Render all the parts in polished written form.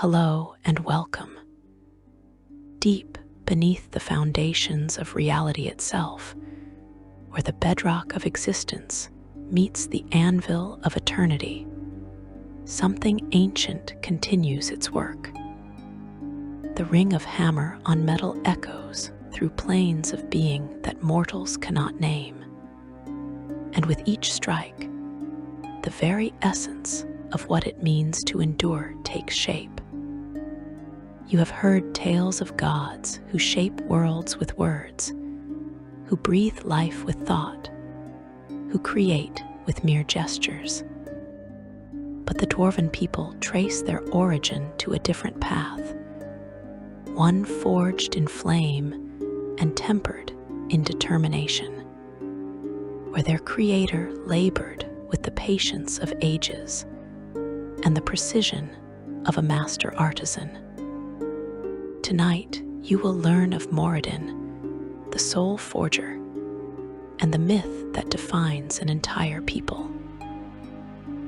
Hello and welcome. Deep beneath the foundations of reality itself, where the bedrock of existence meets the anvil of eternity, something ancient continues its work. The ring of hammer on metal echoes through planes of being that mortals cannot name. And with each strike, the very essence of what it means to endure takes shape. You have heard tales of gods who shape worlds with words, who breathe life with thought, who create with mere gestures. But the dwarven people trace their origin to a different path, one forged in flame and tempered in determination, where their creator labored with the patience of ages and the precision of a master artisan. Tonight, you will learn of Moradin, the Soulforger, and the myth that defines an entire people.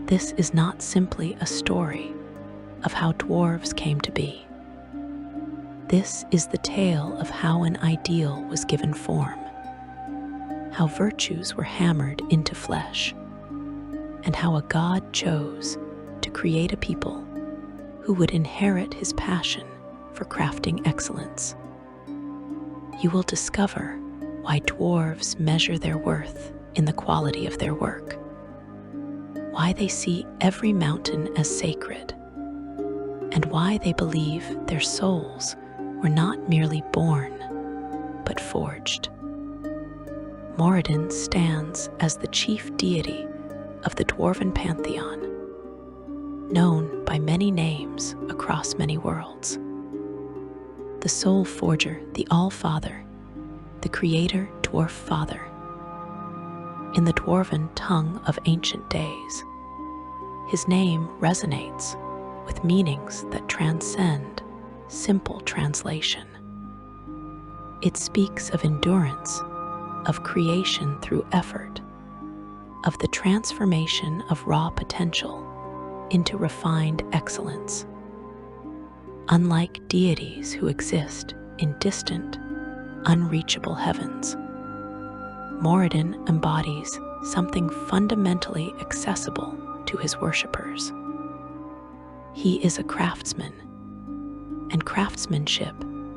This is not simply a story of how dwarves came to be. This is the tale of how an ideal was given form, how virtues were hammered into flesh, and how a god chose to create a people who would inherit his passion for crafting excellence. You will discover why dwarves measure their worth in the quality of their work, why they see every mountain as sacred, and why they believe their souls were not merely born, but forged. Moradin stands as the chief deity of the dwarven pantheon, known by many names across many worlds. The Soulforger, the All-Father, the Creator Dwarf Father. In the dwarven tongue of ancient days, his name resonates with meanings that transcend simple translation. It speaks of endurance, of creation through effort, of the transformation of raw potential into refined excellence. Unlike deities who exist in distant, unreachable heavens, Moradin embodies something fundamentally accessible to his worshippers. He is a craftsman, and craftsmanship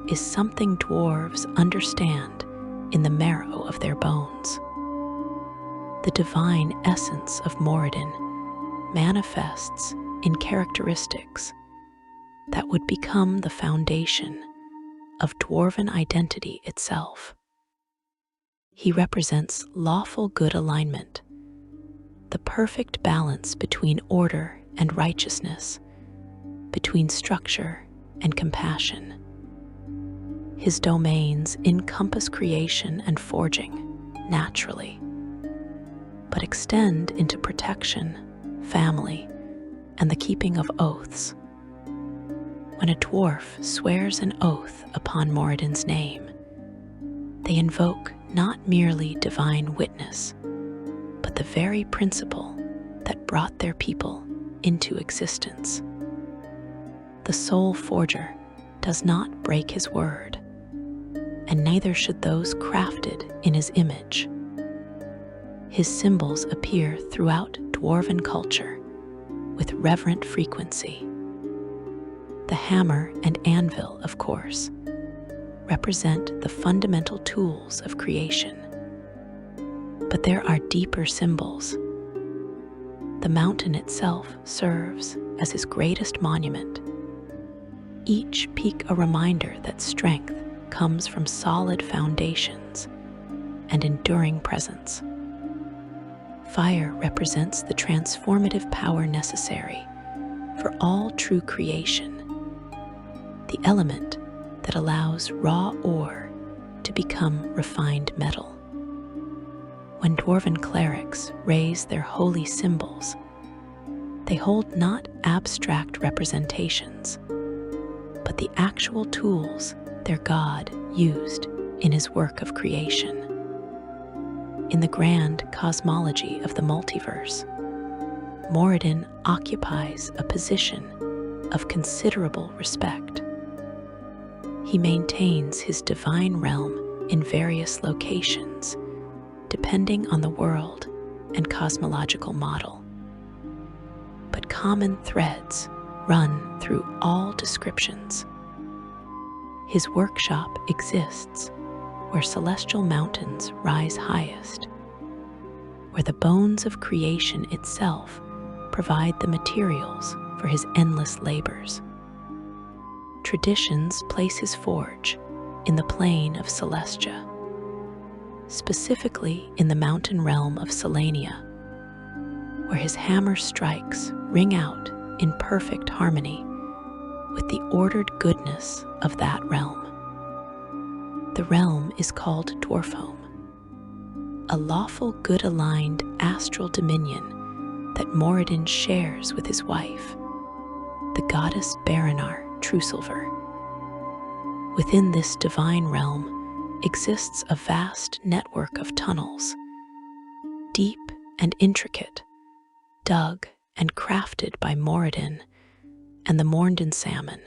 is something dwarves understand in the marrow of their bones. The divine essence of Moradin manifests in characteristics that would become the foundation of dwarven identity itself. He represents lawful good alignment, the perfect balance between order and righteousness, between structure and compassion. His domains encompass creation and forging naturally, but extend into protection, family, and the keeping of oaths. When a dwarf swears an oath upon Moradin's name, they invoke not merely divine witness, but the very principle that brought their people into existence. The Soulforger does not break his word, and neither should those crafted in his image. His symbols appear throughout dwarven culture with reverent frequency. The hammer and anvil, of course, represent the fundamental tools of creation. But there are deeper symbols. The mountain itself serves as his greatest monument, each peak a reminder that strength comes from solid foundations and enduring presence. Fire represents the transformative power necessary for all true creation, the element that allows raw ore to become refined metal. When dwarven clerics raise their holy symbols, they hold not abstract representations, but the actual tools their god used in his work of creation. In the grand cosmology of the multiverse, Moradin occupies a position of considerable respect. He maintains his divine realm in various locations, depending on the world and cosmological model. But common threads run through all descriptions. His workshop exists where celestial mountains rise highest, where the bones of creation itself provide the materials for his endless labors. Traditions place his forge in the plain of Celestia, specifically in the mountain realm of Selenia, where his hammer strikes ring out in perfect harmony with the ordered goodness of that realm. The realm is called Dwarfhome, a lawful good-aligned astral dominion that Moradin shares with his wife, the goddess Baranar Trusilver. Within this divine realm exists a vast network of tunnels, deep and intricate, dug and crafted by Moradin and the Moradin salmon,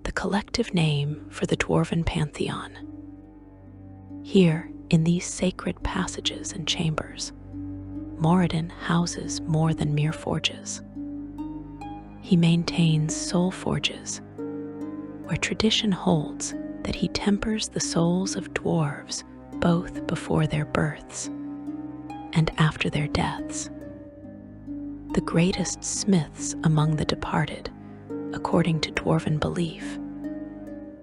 the collective name for the dwarven pantheon. Here, in these sacred passages and chambers, Moradin houses more than mere forges. He maintains soul forges, where tradition holds that he tempers the souls of dwarves both before their births and after their deaths. The greatest smiths among the departed, according to dwarven belief,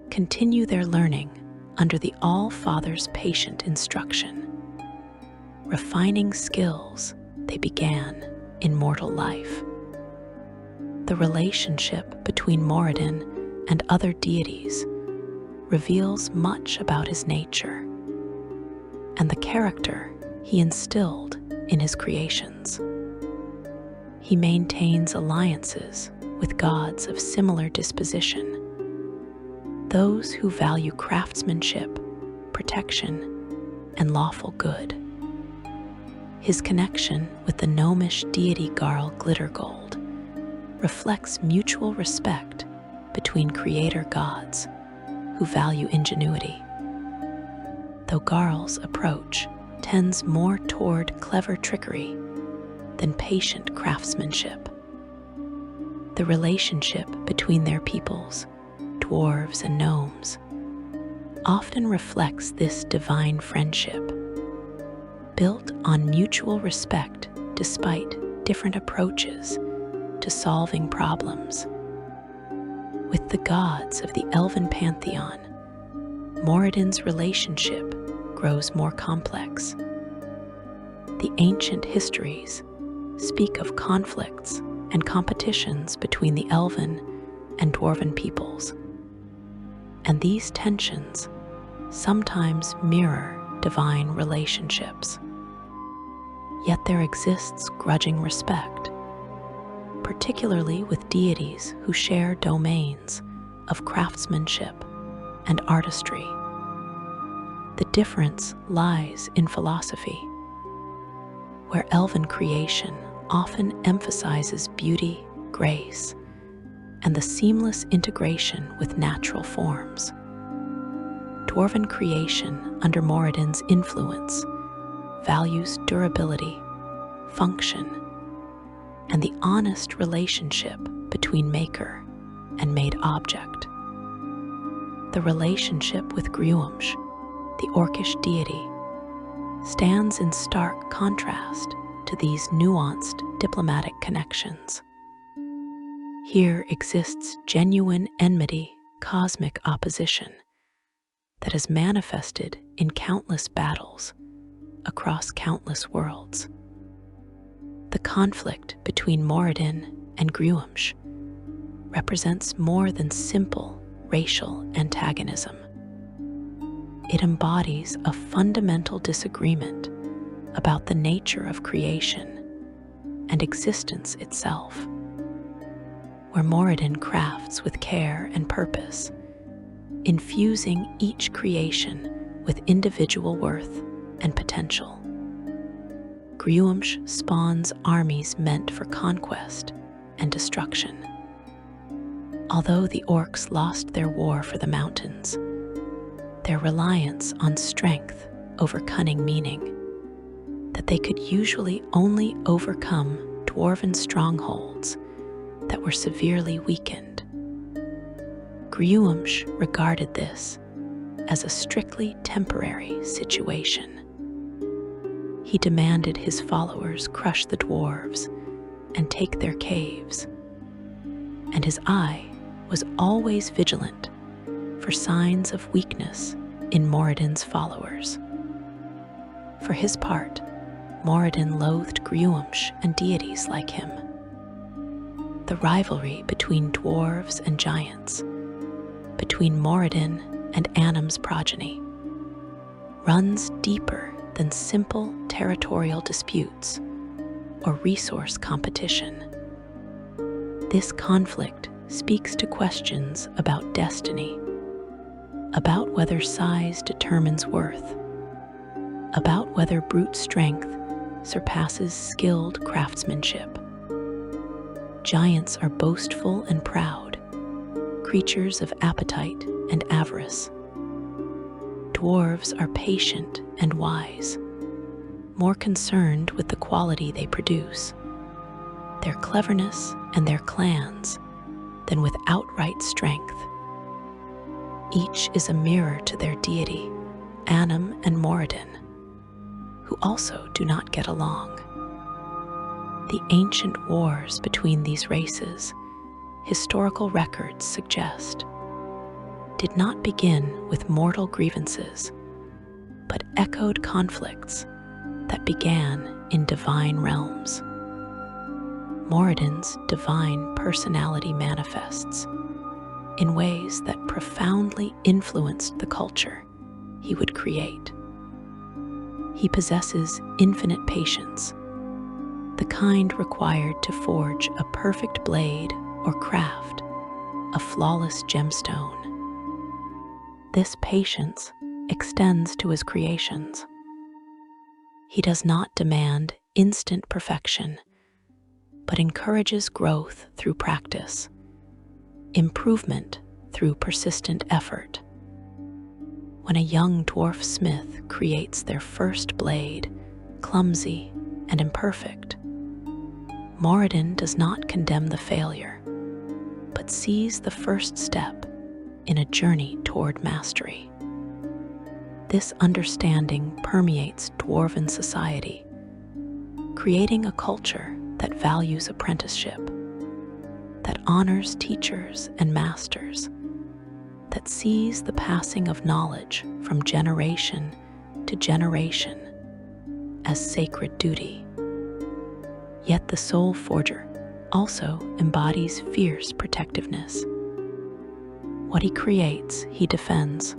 continue their learning under the All-Father's patient instruction, refining skills they began in mortal life. The relationship between Moradin and other deities reveals much about his nature and the character he instilled in his creations. He maintains alliances with gods of similar disposition, those who value craftsmanship, protection, and lawful good. His connection with the gnomish deity Garl Glittergold reflects mutual respect between creator gods who value ingenuity, though Garl's approach tends more toward clever trickery than patient craftsmanship. The relationship between their peoples, dwarves and gnomes, often reflects this divine friendship, built on mutual respect despite different approaches to solving problems. With the gods of the elven pantheon, Moradin's relationship grows more complex. The ancient histories speak of conflicts and competitions between the elven and dwarven peoples, and these tensions sometimes mirror divine relationships. Yet there exists grudging respect, particularly with deities who share domains of craftsmanship and artistry. The difference lies in philosophy, where elven creation often emphasizes beauty, grace, and the seamless integration with natural forms. Dwarven creation under Moradin's influence values durability, function, and the honest relationship between maker and made object. The relationship with Gruumsh, the Orcish deity, stands in stark contrast to these nuanced diplomatic connections. Here exists genuine enmity, cosmic opposition that is manifested in countless battles across countless worlds. The conflict between Moradin and Gruumsh represents more than simple racial antagonism. It embodies a fundamental disagreement about the nature of creation and existence itself, where Moradin crafts with care and purpose, infusing each creation with individual worth and potential. Gruumsh spawns armies meant for conquest and destruction, Although the orcs lost their war for the mountains, their reliance on strength over cunning meaning that they could usually only overcome dwarven strongholds that were severely weakened. Griumsh regarded this as a strictly temporary situation. He demanded his followers crush the dwarves and take their caves, and his eye was always vigilant for signs of weakness in Moradin's followers. For his part, Moradin loathed Griumsh and deities like him. The rivalry between dwarves and giants, between Moradin and Anim's progeny, runs deeper than simple territorial disputes or resource competition. This conflict speaks to questions about destiny, about whether size determines worth, about whether brute strength surpasses skilled craftsmanship. Giants are boastful and proud, creatures of appetite and avarice. Dwarves are patient and wise, more concerned with the quality they produce, their cleverness and their clans, than with outright strength. Each is a mirror to their deity, Anim and Moradin, who also do not get along. The ancient wars between these races, historical records suggest, did not begin with mortal grievances, but echoed conflicts that began in divine realms. Moradin's divine personality manifests in ways that profoundly influenced the culture he would create. He possesses infinite patience, the kind required to forge a perfect blade or craft a flawless gemstone. This patience extends to his creations. He does not demand instant perfection, but encourages growth through practice, improvement through persistent effort. When a young dwarf smith creates their first blade, clumsy and imperfect, Moradin does not condemn the failure, but sees the first step in a journey toward mastery. This understanding permeates dwarven society, creating a culture that values apprenticeship, that honors teachers and masters, that sees the passing of knowledge from generation to generation as sacred duty. Yet the Soulforger also embodies fierce protectiveness. What he creates, he defends.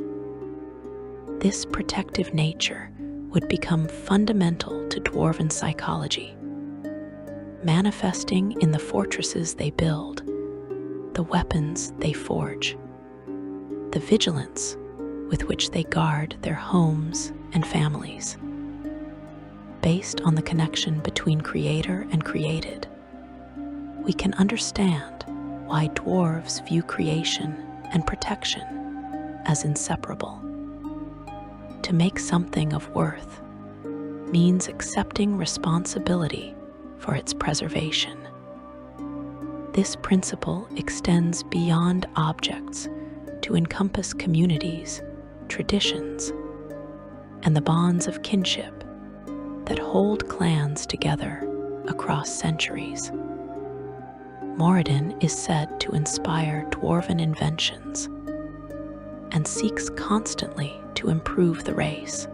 This protective nature would become fundamental to dwarven psychology, manifesting in the fortresses they build, the weapons they forge, the vigilance with which they guard their homes and families. Based on the connection between creator and created, we can understand why dwarves view creation and protection as inseparable. To make something of worth means accepting responsibility for its preservation. This principle extends beyond objects to encompass communities, traditions, and the bonds of kinship that hold clans together across centuries. Moradin is said to inspire dwarven inventions and seeks constantly to improve the race,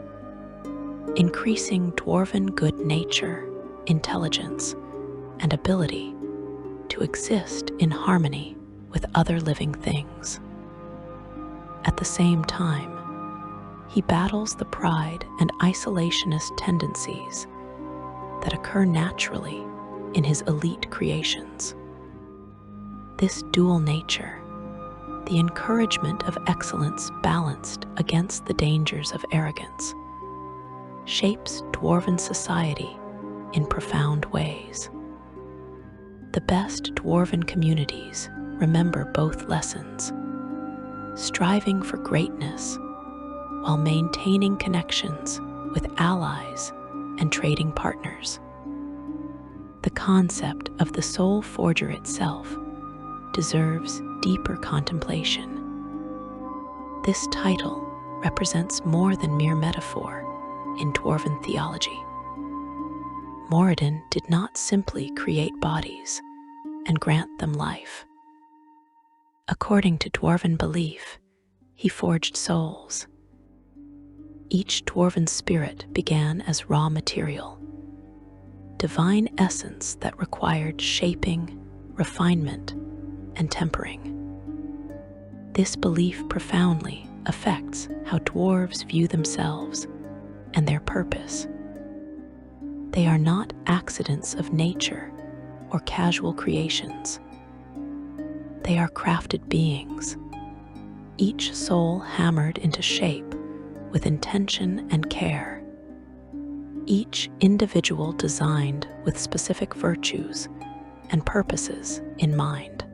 increasing dwarven good nature, intelligence, and ability to exist in harmony with other living things. At the same time, he battles the pride and isolationist tendencies that occur naturally in his elite creations. This dual nature, the encouragement of excellence balanced against the dangers of arrogance, shapes dwarven society in profound ways. The best dwarven communities remember both lessons, striving for greatness while maintaining connections with allies and trading partners. The concept of the Soulforger itself deserves deeper contemplation. This title represents more than mere metaphor in dwarven theology. Moradin did not simply create bodies and grant them life. According to dwarven belief, he forged souls. Each dwarven spirit began as raw material, divine essence that required shaping, refinement, and tempering. This belief profoundly affects how dwarves view themselves and their purpose. They are not accidents of nature or casual creations. They are crafted beings, each soul hammered into shape with intention and care, each individual designed with specific virtues and purposes in mind.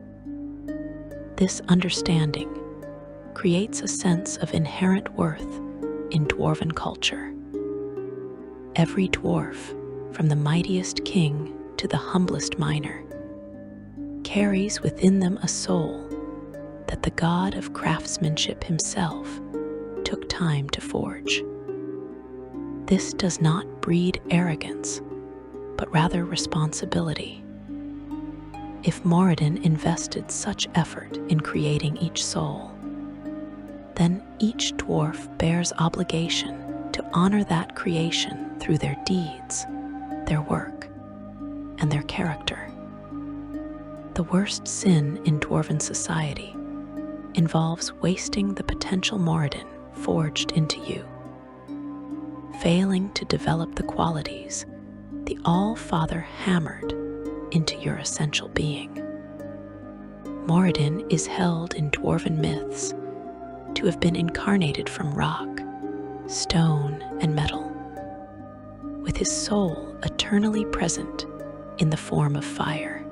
This understanding creates a sense of inherent worth in dwarven culture. Every dwarf, from the mightiest king to the humblest miner, carries within them a soul that the god of craftsmanship himself took time to forge. This does not breed arrogance, but rather responsibility. If Moradin invested such effort in creating each soul, then each dwarf bears obligation to honor that creation through their deeds, their work, and their character. The worst sin in dwarven society involves wasting the potential Moradin forged into you, failing to develop the qualities the All-Father hammered into your essential being. Moradin is held in dwarven myths to have been incarnated from rock, stone, and metal, with his soul eternally present in the form of fire.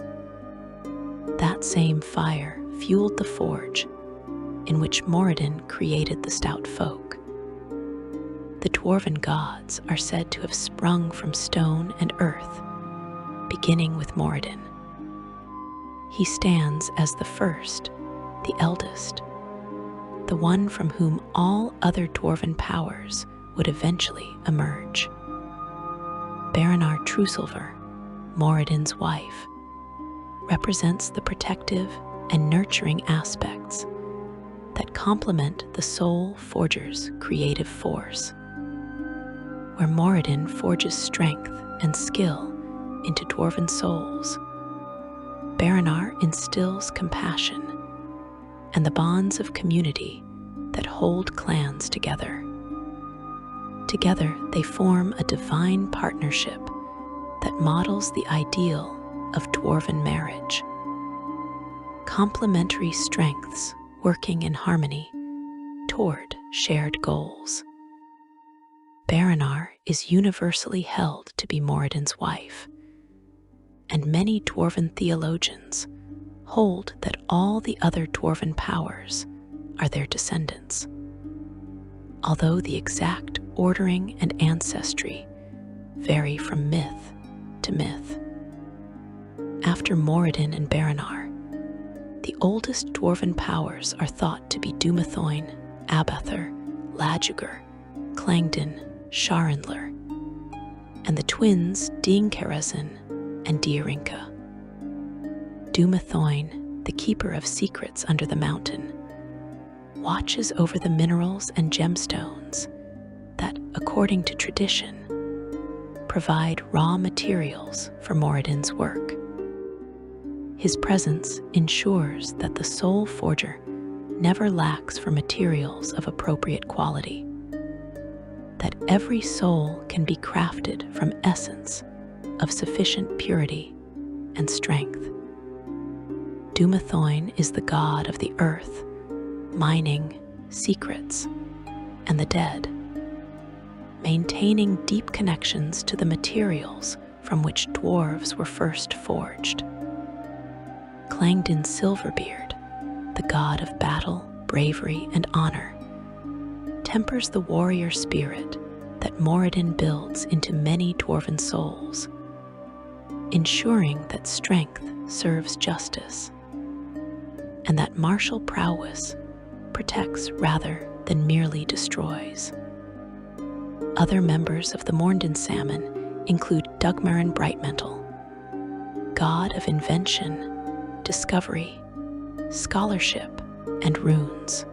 That same fire fueled the forge in which Moradin created the stout folk. The dwarven gods are said to have sprung from stone and earth, beginning with Moradin. He stands as the first, the eldest, the one from whom all other dwarven powers would eventually emerge. Baranar Trusilver, Moradin's wife, represents the protective and nurturing aspects that complement the Soulforger's creative force. Where Moradin forges strength and skill into dwarven souls, Baranar instills compassion and the bonds of community that hold clans together. Together, they form a divine partnership that models the ideal of dwarven marriage. Complementary strengths working in harmony toward shared goals. Baranar is universally held to be Moradin's wife, and many dwarven theologians hold that all the other dwarven powers are their descendants. Although the exact ordering and ancestry vary from myth to myth. After Moradin and Baranar, the oldest dwarven powers are thought to be Dumathoin, Abathur, Lajuger, Clangdon, Sharindler, and the twins Dinkarazin and Diarinka. Dumathoin, the keeper of secrets under the mountain, watches over the minerals and gemstones that, according to tradition, provide raw materials for Moradin's work. His presence ensures that the Soulforger never lacks for materials of appropriate quality, that every soul can be crafted from essence of sufficient purity and strength. Dumathoin is the god of the earth, mining, secrets, and the dead, maintaining deep connections to the materials from which dwarves were first forged. Clangdon Silverbeard, the god of battle, bravery, and honor, tempers the warrior spirit that Moradin builds into many dwarven souls, ensuring that strength serves justice and that martial prowess protects rather than merely destroys. Other members of the Moradin Salmon include Dugmarin Brightmantle, god of invention, discovery, scholarship, and runes.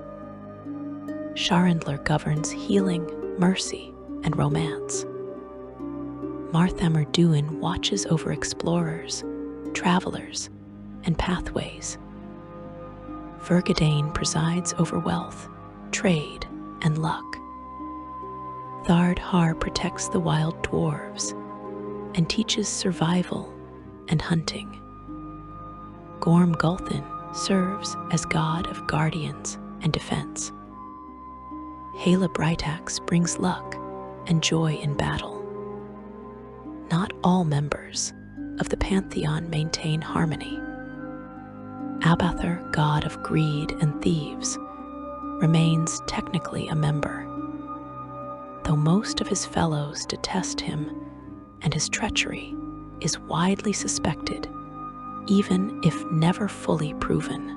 Sharandler governs healing, mercy, and romance. Marthammer Duin watches over explorers, travelers, and pathways. Vergadane presides over wealth, trade, and luck. Thard Har protects the wild dwarves and teaches survival and hunting. Gorm Gulthin serves as god of guardians and defense. Hala Brightaxe brings luck and joy in battle. Not all members of the pantheon maintain harmony. Abathur, god of greed and thieves, remains technically a member, though most of his fellows detest him and his treachery is widely suspected, even if never fully proven.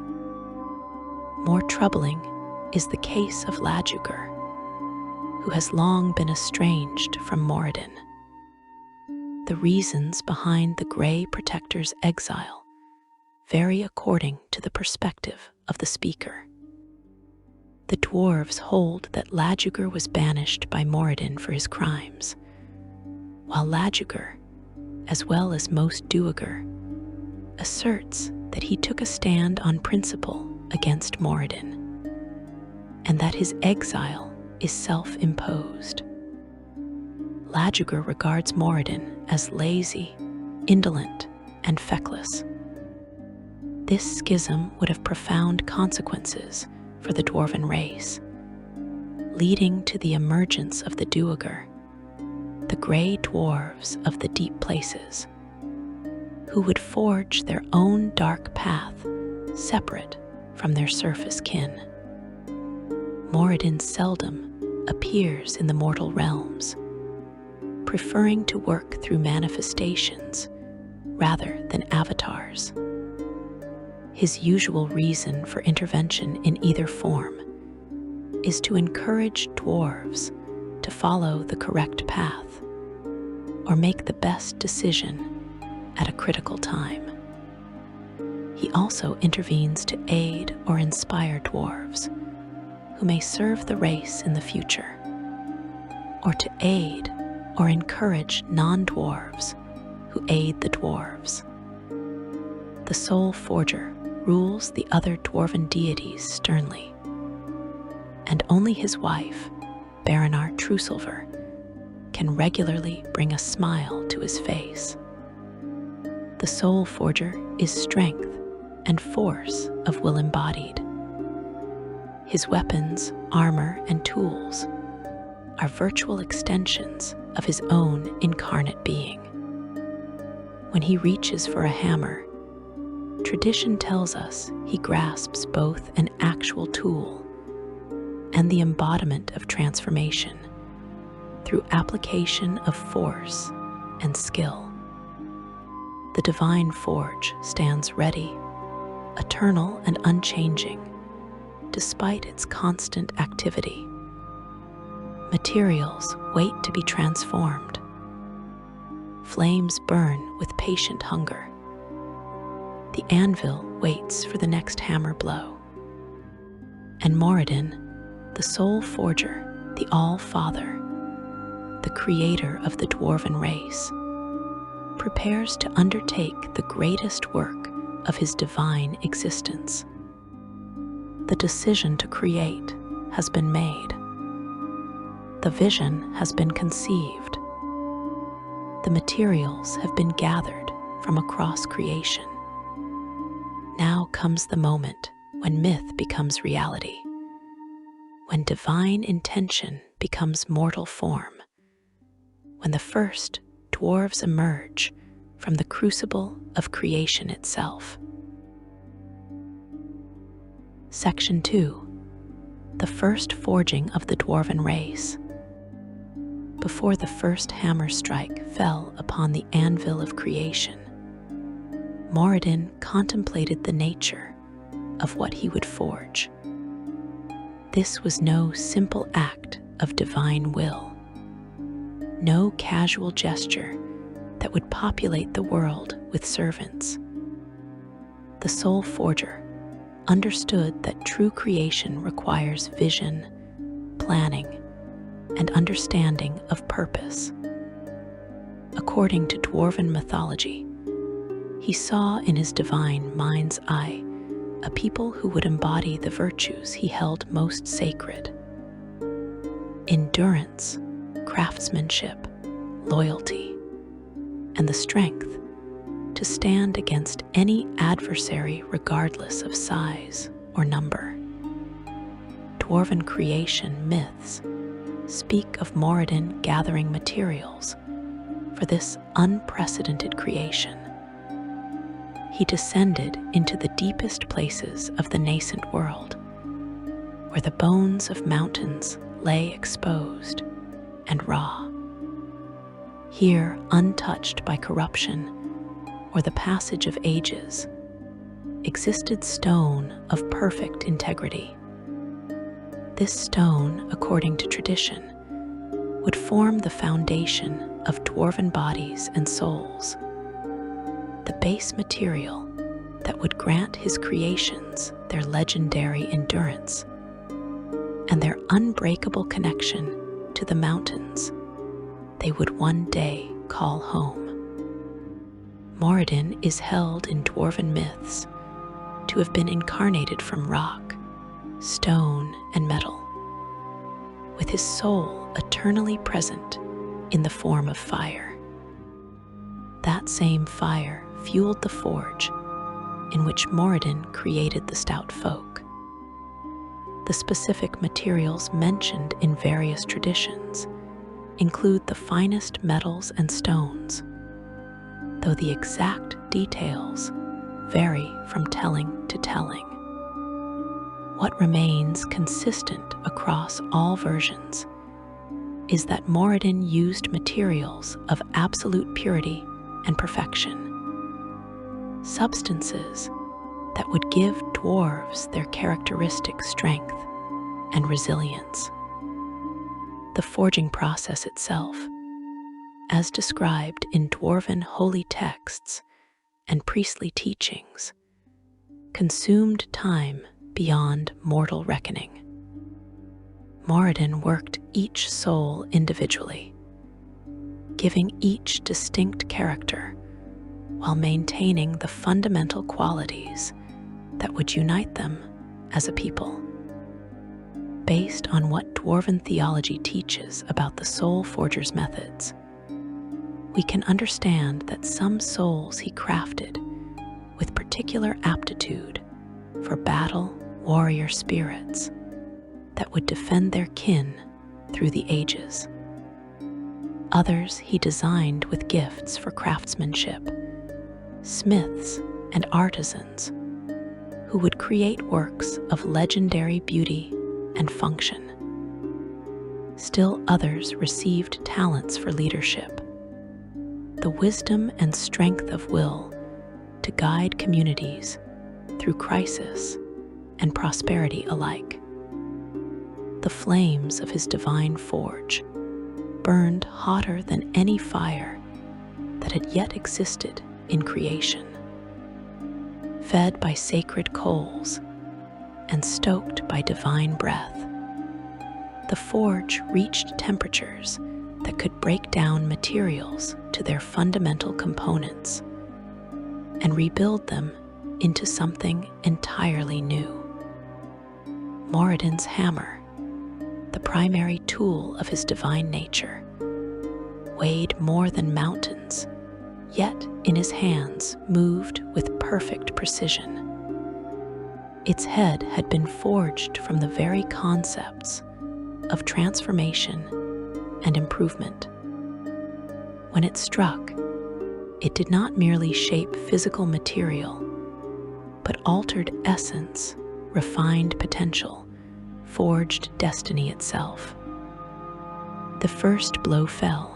More troubling is the case of Lajuger, who has long been estranged from Moradin. The reasons behind the Grey Protector's exile vary according to the perspective of the speaker. The dwarves hold that Lajuger was banished by Moradin for his crimes, while Lajuger, as well as most Duergar, asserts that he took a stand on principle against Moradin, and that his exile is self-imposed. Lajuger regards Moradin as lazy, indolent, and feckless. This schism would have profound consequences for the dwarven race, leading to the emergence of the Duergar, the grey dwarves of the deep places, who would forge their own dark path separate from their surface kin. Moradin seldom appears in the mortal realms, preferring to work through manifestations rather than avatars. His usual reason for intervention in either form is to encourage dwarves to follow the correct path or make the best decision at a critical time. He also intervenes to aid or inspire dwarves who may serve the race in the future, or to aid or encourage non-dwarves who aid the dwarves. The Soulforger rules the other dwarven deities sternly, and only his wife, Baranar Trusilver, can regularly bring a smile to his face. The Soulforger is strength and force of will embodied. His weapons, armor, and tools are virtual extensions of his own incarnate being. When he reaches for a hammer, tradition tells us he grasps both an actual tool and the embodiment of transformation through application of force and skill. The divine forge stands ready, eternal and unchanging, despite its constant activity. Materials wait to be transformed. Flames burn with patient hunger. The anvil waits for the next hammer blow. And Moradin, the Soulforger, the All-Father, the creator of the dwarven race, prepares to undertake the greatest work of his divine existence. The decision to create has been made. The vision has been conceived. The materials have been gathered from across creation. Now comes the moment when myth becomes reality, when divine intention becomes mortal form, when the first dwarves emerge from the crucible of creation itself. Section 2. The first forging of the dwarven race. Before the first hammer strike fell upon the anvil of creation, Moradin contemplated the nature of what he would forge. This was no simple act of divine will, no casual gesture that would populate the world with servants. The Soulforger understood that true creation requires vision, planning, and understanding of purpose. According to dwarven mythology, he saw in his divine mind's eye a people who would embody the virtues he held most sacred: endurance, craftsmanship, loyalty, and the strength to stand against any adversary regardless of size or number. Dwarven creation myths speak of Moradin gathering materials for this unprecedented creation. He descended into the deepest places of the nascent world, where the bones of mountains lay exposed and raw. Here, untouched by corruption or the passage of ages, existed stone of perfect integrity. This stone, according to tradition, would form the foundation of dwarven bodies and souls, the base material that would grant his creations their legendary endurance and their unbreakable connection to the mountains they would one day call home. Moradin is held in dwarven myths to have been incarnated from rock, stone, and metal, with his soul eternally present in the form of fire. That same fire fueled the forge in which Moradin created the stout folk. The specific materials mentioned in various traditions include the finest metals and stones, though the exact details vary from telling to telling. What remains consistent across all versions is that Moradin used materials of absolute purity and perfection, substances that would give dwarves their characteristic strength and resilience. The forging process itself, as described in dwarven holy texts and priestly teachings, consumed time beyond mortal reckoning. Moradin worked each soul individually, giving each distinct character while maintaining the fundamental qualities that would unite them as a people. Based on what dwarven theology teaches about the Soulforger's methods, we can understand that some souls he crafted with particular aptitude for battle warrior spirits that would defend their kin through the ages. Others he designed with gifts for craftsmanship, smiths and artisans who would create works of legendary beauty and function. Still others received talents for leadership, the wisdom and strength of will to guide communities through crisis and prosperity alike. The flames of his divine forge burned hotter than any fire that had yet existed in creation. Fed by sacred coals and stoked by divine breath, the forge reached temperatures that could break down materials to their fundamental components and rebuild them into something entirely new. Moradin's hammer, the primary tool of his divine nature, weighed more than mountains, yet in his hands moved with perfect precision. Its head had been forged from the very concepts of transformation and improvement. When it struck, it did not merely shape physical material, but altered essence refined potential, forged destiny itself. The first blow fell.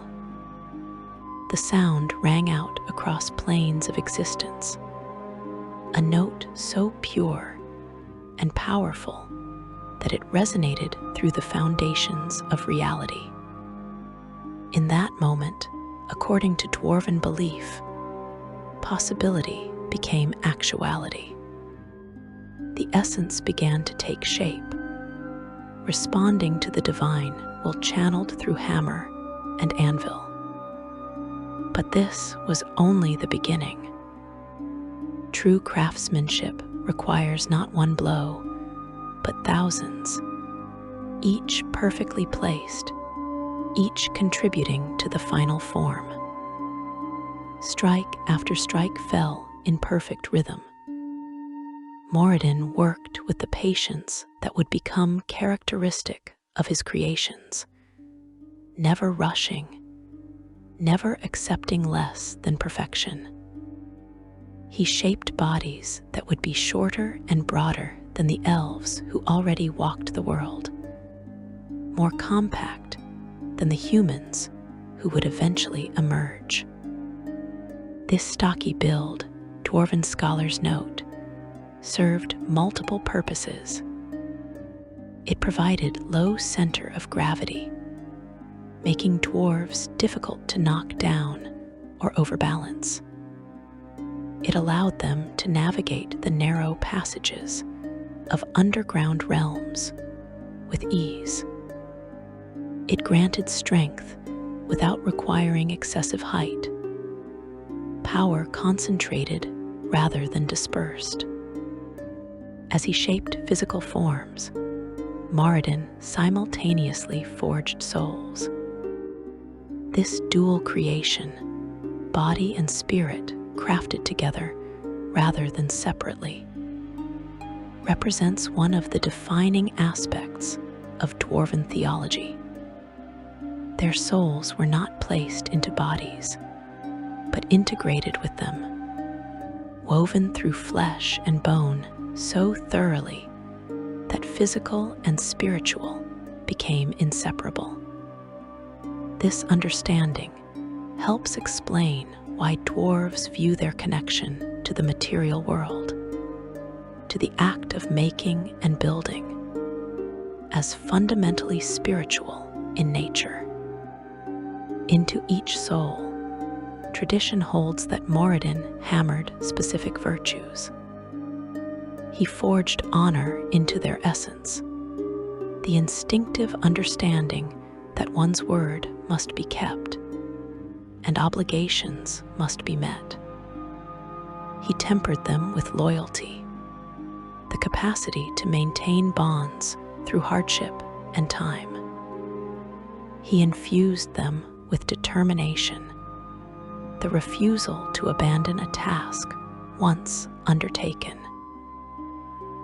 The sound rang out across planes of existence, a note so pure and powerful that it resonated through the foundations of reality. In that moment, according to dwarven belief, possibility became actuality. The essence began to take shape, responding to the divine while channeled through hammer and anvil. But this was only the beginning. True craftsmanship requires not one blow, but thousands, each perfectly placed, each contributing to the final form. Strike after strike fell in perfect rhythm. Moradin worked with the patience that would become characteristic of his creations, never rushing, never accepting less than perfection. He shaped bodies that would be shorter and broader than the elves who already walked the world, more compact than the humans who would eventually emerge. This stocky build, dwarven scholars note, served multiple purposes. It provided low center of gravity, making dwarves difficult to knock down or overbalance. It allowed them to navigate the narrow passages of underground realms with ease. It granted strength without requiring excessive height, power concentrated rather than dispersed. As he shaped physical forms, Moradin simultaneously forged souls. This dual creation, body and spirit crafted together rather than separately, represents one of the defining aspects of dwarven theology. Their souls were not placed into bodies, but integrated with them, woven through flesh and bone so thoroughly that physical and spiritual became inseparable. This understanding helps explain why dwarves view their connection to the material world, to the act of making and building, as fundamentally spiritual in nature. Into each soul, tradition holds that Moradin hammered specific virtues. He forged honor into their essence, the instinctive understanding that one's word must be kept and obligations must be met. He tempered them with loyalty, the capacity to maintain bonds through hardship and time. He infused them with determination, the refusal to abandon a task once undertaken.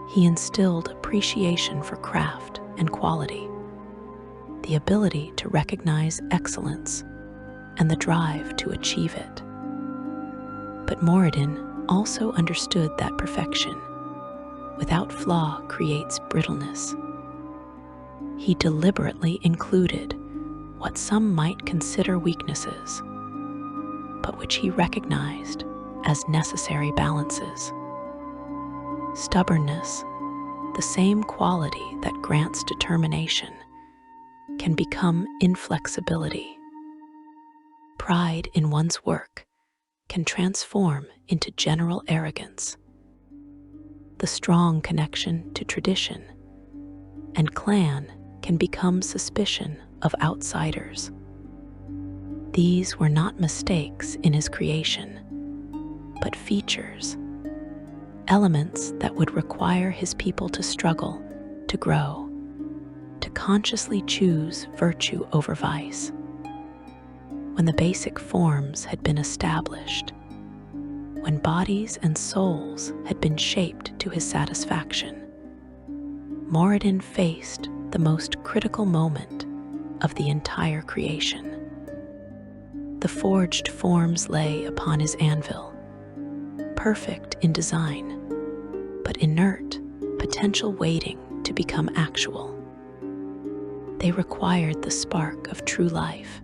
He instilled appreciation for craft and quality, the ability to recognize excellence and the drive to achieve it. But Moradin also understood that perfection without flaw creates brittleness. He deliberately included what some might consider weaknesses, but which he recognized as necessary balances. Stubbornness, the same quality that grants determination, can become inflexibility. Pride in one's work can transform into general arrogance. The strong connection to tradition and clan can become suspicion of outsiders. These were not mistakes in his creation, but features, elements that would require his people to struggle, to grow, to consciously choose virtue over vice. When the basic forms had been established, when bodies and souls had been shaped to his satisfaction, Moradin faced the most critical moment of the entire creation. The forged forms lay upon his anvil, perfect in design, but inert potential waiting to become actual. They required the spark of true life,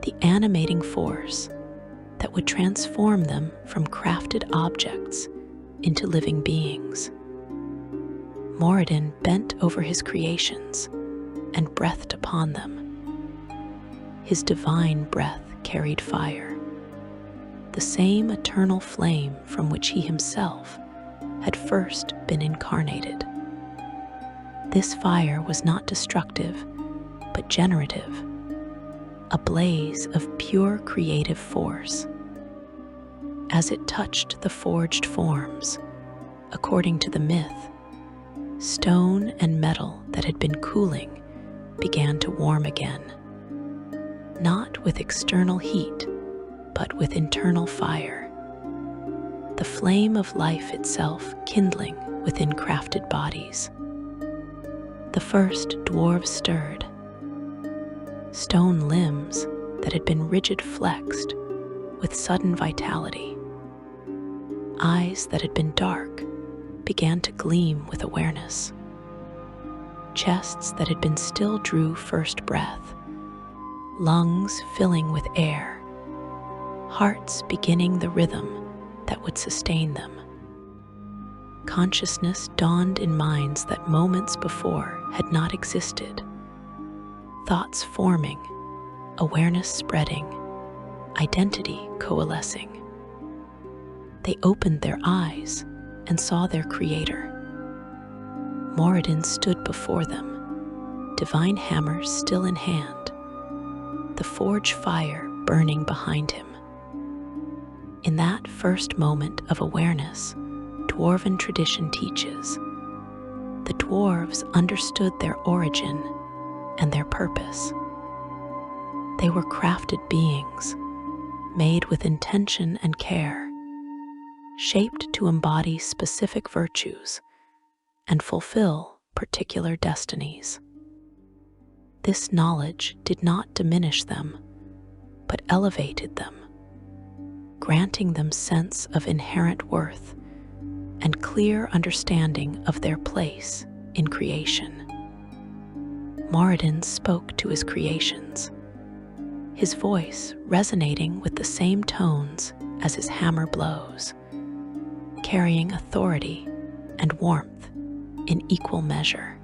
the animating force that would transform them from crafted objects into living beings. Moradin bent over his creations and breathed upon them. His divine breath carried fire, the same eternal flame from which he himself had first been incarnated. This fire was not destructive, but generative, a blaze of pure creative force. As it touched the forged forms, according to the myth, stone and metal that had been cooling began to warm again, not with external heat, but with internal fire, the flame of life itself kindling within crafted bodies. The first dwarves stirred. Stone limbs that had been rigid flexed with sudden vitality. Eyes that had been dark began to gleam with awareness. Chests that had been still drew first breath, lungs filling with air, hearts beginning the rhythm that would sustain them. Consciousness dawned in minds that moments before had not existed, thoughts forming, awareness spreading, identity coalescing. They opened their eyes and saw their creator. Moradin stood before them, divine hammer still in hand, the forge fire burning behind him. In that first moment of awareness, dwarven tradition teaches, the dwarves understood their origin and their purpose. They were crafted beings, made with intention and care, shaped to embody specific virtues and fulfill particular destinies. This knowledge did not diminish them, but elevated them, granting them sense of inherent worth and clear understanding of their place in creation. Moradin spoke to his creations, his voice resonating with the same tones as his hammer blows, carrying authority and warmth in equal measure.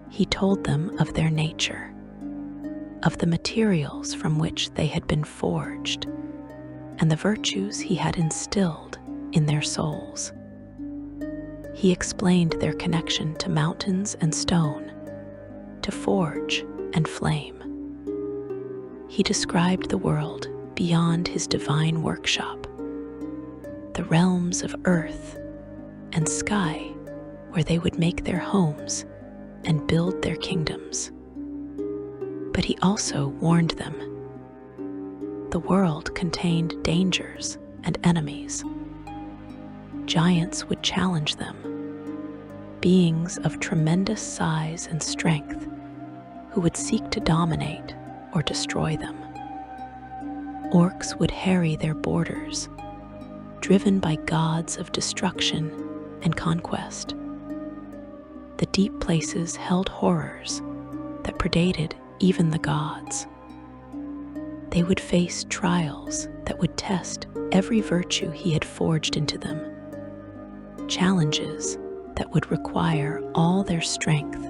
He told them of their nature, of the materials from which they had been forged, and the virtues he had instilled in their souls. He explained their connection to mountains and stone, to forge and flame. He described the world beyond his divine workshop, the realms of earth and sky where they would make their homes and build their kingdoms. But he also warned them. The world contained dangers and enemies. Giants would challenge them, beings of tremendous size and strength who would seek to dominate or destroy them. Orcs would harry their borders, driven by gods of destruction and conquest. The deep places held horrors that predated even the gods. They would face trials that would test every virtue he had forged into them, challenges that would require all their strength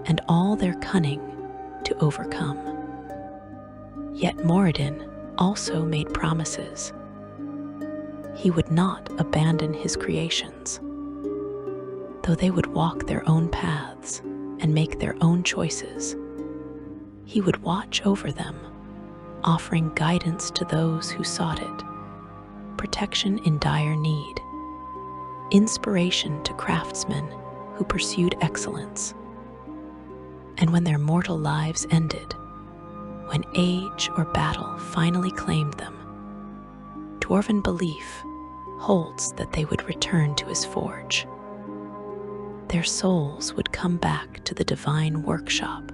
and all their cunning to overcome. Yet Moradin also made promises. He would not abandon his creations. Though they would walk their own paths and make their own choices, he would watch over them, offering guidance to those who sought it, protection in dire need, inspiration to craftsmen who pursued excellence. And when their mortal lives ended, when age or battle finally claimed them, dwarven belief holds that they would return to his forge. Their souls would come back to the divine workshop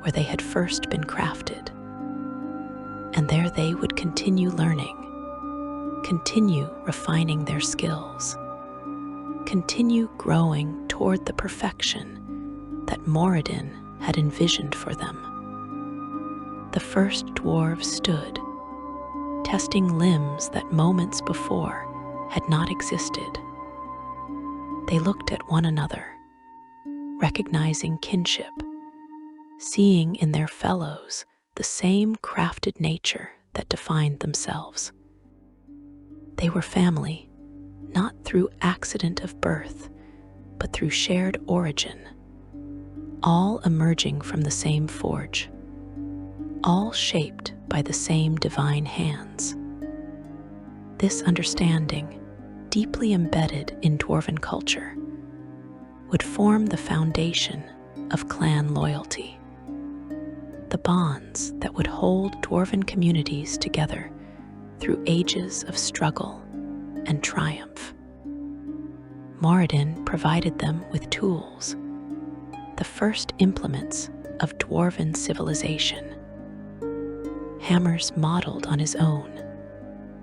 where they had first been crafted, and there they would continue learning, continue refining their skills, continue growing toward the perfection that Moradin had envisioned for them. The first dwarves stood, testing limbs that moments before had not existed. They looked at one another, recognizing kinship, seeing in their fellows the same crafted nature that defined themselves. They were family, not through accident of birth, but through shared origin, all emerging from the same forge, all shaped by the same divine hands. This understanding, deeply embedded in dwarven culture, would form the foundation of clan loyalty, the bonds that would hold dwarven communities together through ages of struggle and triumph. Moradin provided them with tools, the first implements of dwarven civilization. Hammers modeled on his own,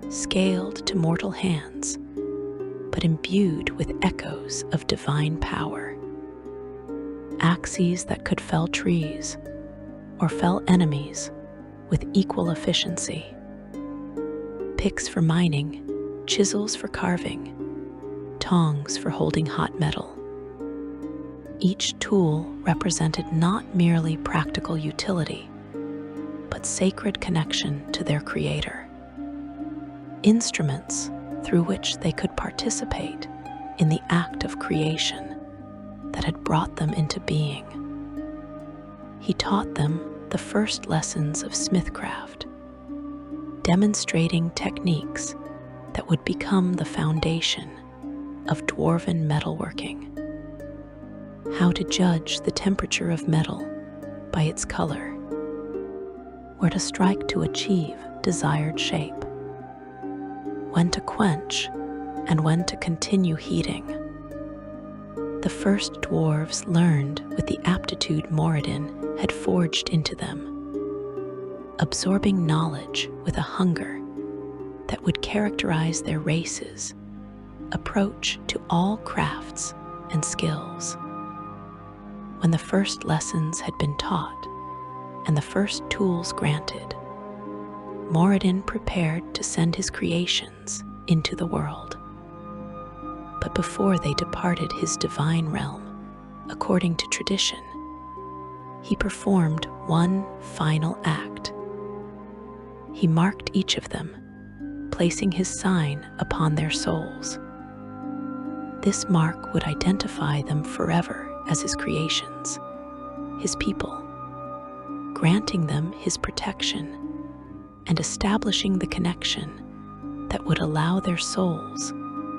scaled to mortal hands, but imbued with echoes of divine power. Axes that could fell trees or fell enemies with equal efficiency. Picks for mining, chisels for carving, tongs for holding hot metal. Each tool represented not merely practical utility, but sacred connection to their creator. Instruments through which they could participate in the act of creation that had brought them into being. He taught them the first lessons of smithcraft, demonstrating techniques that would become the foundation of dwarven metalworking. How to judge the temperature of metal by its color, where to strike to achieve desired shape, when to quench and when to continue heating. The first dwarves learned with the aptitude Moradin had forged into them, absorbing knowledge with a hunger that would characterize their race's approach to all crafts and skills. When the first lessons had been taught and the first tools granted, Moradin prepared to send his creations into the world. But before they departed his divine realm, according to tradition, he performed one final act. He marked each of them, placing his sign upon their souls. This mark would identify them forever as his creations, his people, granting them his protection and establishing the connection that would allow their souls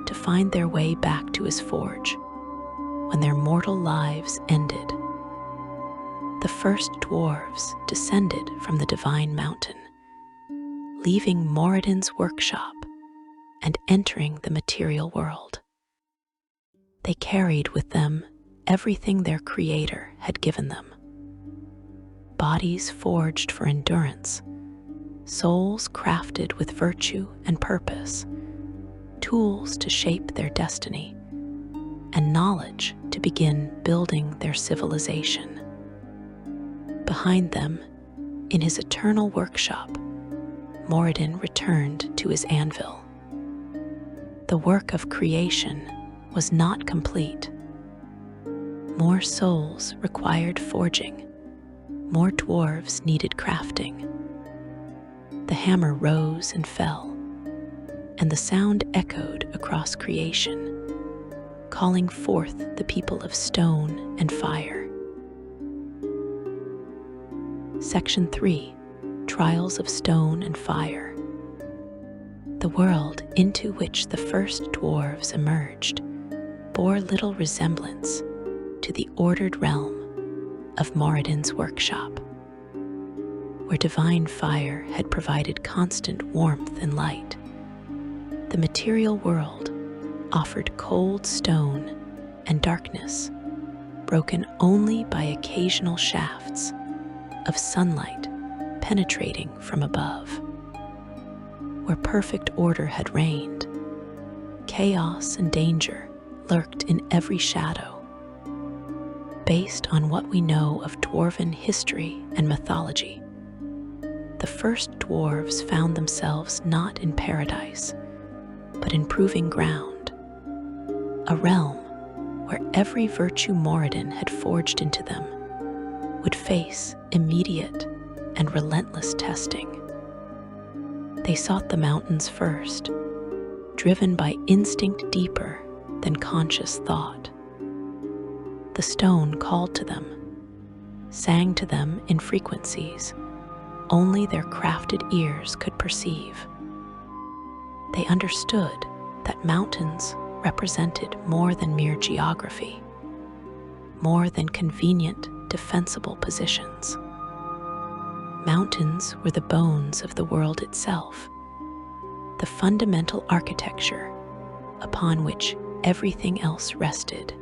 to find their way back to his forge when their mortal lives ended. The first dwarves descended from the divine mountain, leaving Moradin's workshop and entering the material world. They carried with them everything their creator had given them. Bodies forged for endurance, souls crafted with virtue and purpose, tools to shape their destiny, and knowledge to begin building their civilization. Behind them, in his eternal workshop, Moradin returned to his anvil. The work of creation was not complete. More souls required forging, more dwarves needed crafting. The hammer rose and fell, and the sound echoed across creation, calling forth the people of stone and fire. Section 3, Trials of Stone and Fire. The world into which the first dwarves emerged bore little resemblance to the ordered realm of Moradin's workshop, where divine fire had provided constant warmth and light. The material world offered cold stone and darkness, broken only by occasional shafts of sunlight penetrating from above. Where perfect order had reigned, chaos and danger lurked in every shadow. Based on what we know of dwarven history and mythology, the first dwarves found themselves not in paradise, but in proving ground, a realm where every virtue Moradin had forged into them would face immediate and relentless testing. They sought the mountains first, driven by instinct deeper than conscious thought. The stone called to them, sang to them in frequencies only their crafted ears could perceive. They understood that mountains represented more than mere geography, more than convenient, defensible positions. Mountains were the bones of the world itself, the fundamental architecture upon which everything else rested.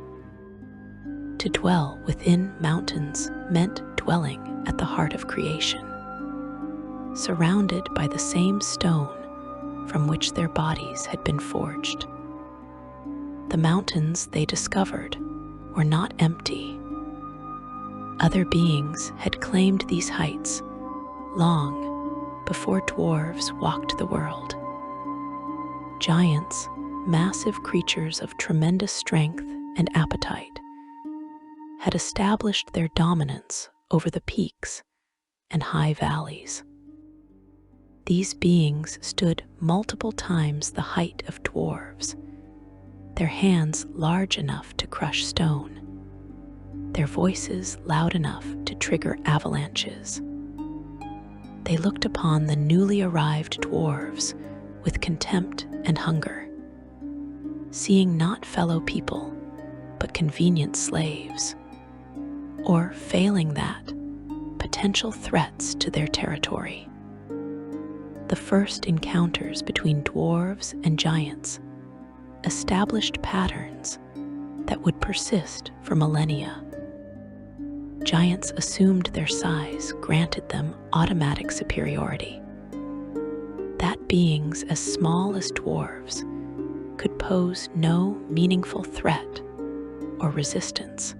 To dwell within mountains meant dwelling at the heart of creation, surrounded by the same stone from which their bodies had been forged. The mountains, they discovered, were not empty. Other beings had claimed these heights long before dwarves walked the world. Giants, massive creatures of tremendous strength and appetite, had established their dominance over the peaks and high valleys. These beings stood multiple times the height of dwarves, their hands large enough to crush stone, their voices loud enough to trigger avalanches. They looked upon the newly arrived dwarves with contempt and hunger, seeing not fellow people, but convenient slaves, or failing that, potential threats to their territory. The first encounters between dwarves and giants established patterns that would persist for millennia. Giants assumed their size granted them automatic superiority. That beings as small as dwarves could pose no meaningful threat or resistance.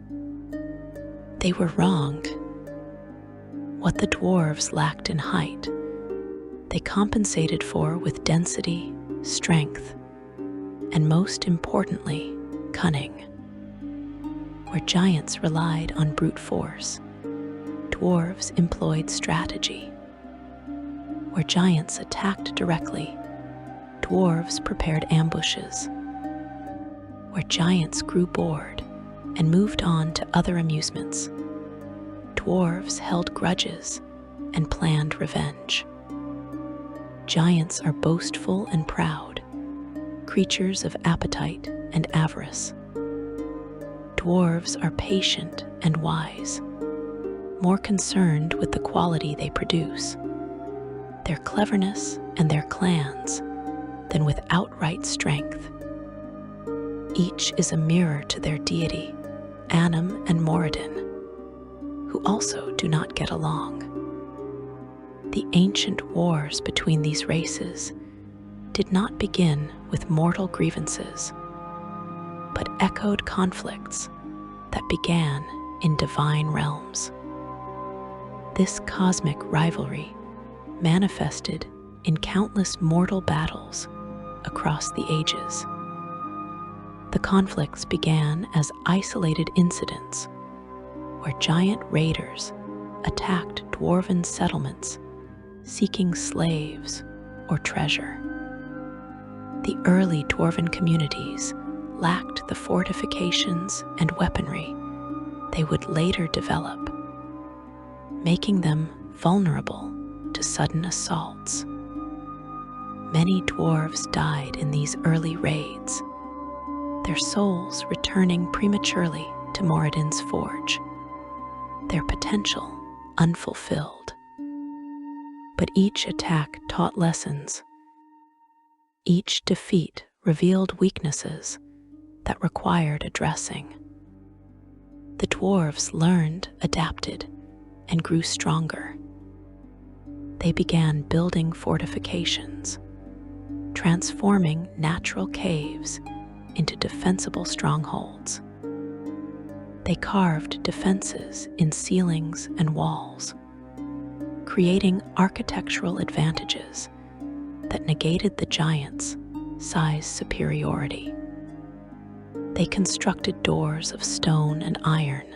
They were wrong. What the dwarves lacked in height, they compensated for with density, strength, and most importantly, cunning. Where giants relied on brute force, dwarves employed strategy. Where giants attacked directly, dwarves prepared ambushes. Where giants grew bored and moved on to other amusements, dwarves held grudges and planned revenge. Giants are boastful and proud, creatures of appetite and avarice. Dwarves are patient and wise, more concerned with the quality they produce, their cleverness and their clans, than with outright strength. Each is a mirror to their deity, Annam and Moradin, who also do not get along. The ancient wars between these races did not begin with mortal grievances, but echoed conflicts that began in divine realms. This cosmic rivalry manifested in countless mortal battles across the ages. The conflicts began as isolated incidents where giant raiders attacked dwarven settlements seeking slaves or treasure. The early dwarven communities lacked the fortifications and weaponry they would later develop, making them vulnerable to sudden assaults. Many dwarves died in these early raids, their souls returning prematurely to Moradin's forge, their potential unfulfilled. But each attack taught lessons. Each defeat revealed weaknesses that required addressing. The dwarves learned, adapted, and grew stronger. They began building fortifications, transforming natural caves into defensible strongholds. They carved defenses in ceilings and walls, creating architectural advantages that negated the giants' size superiority. They constructed doors of stone and iron,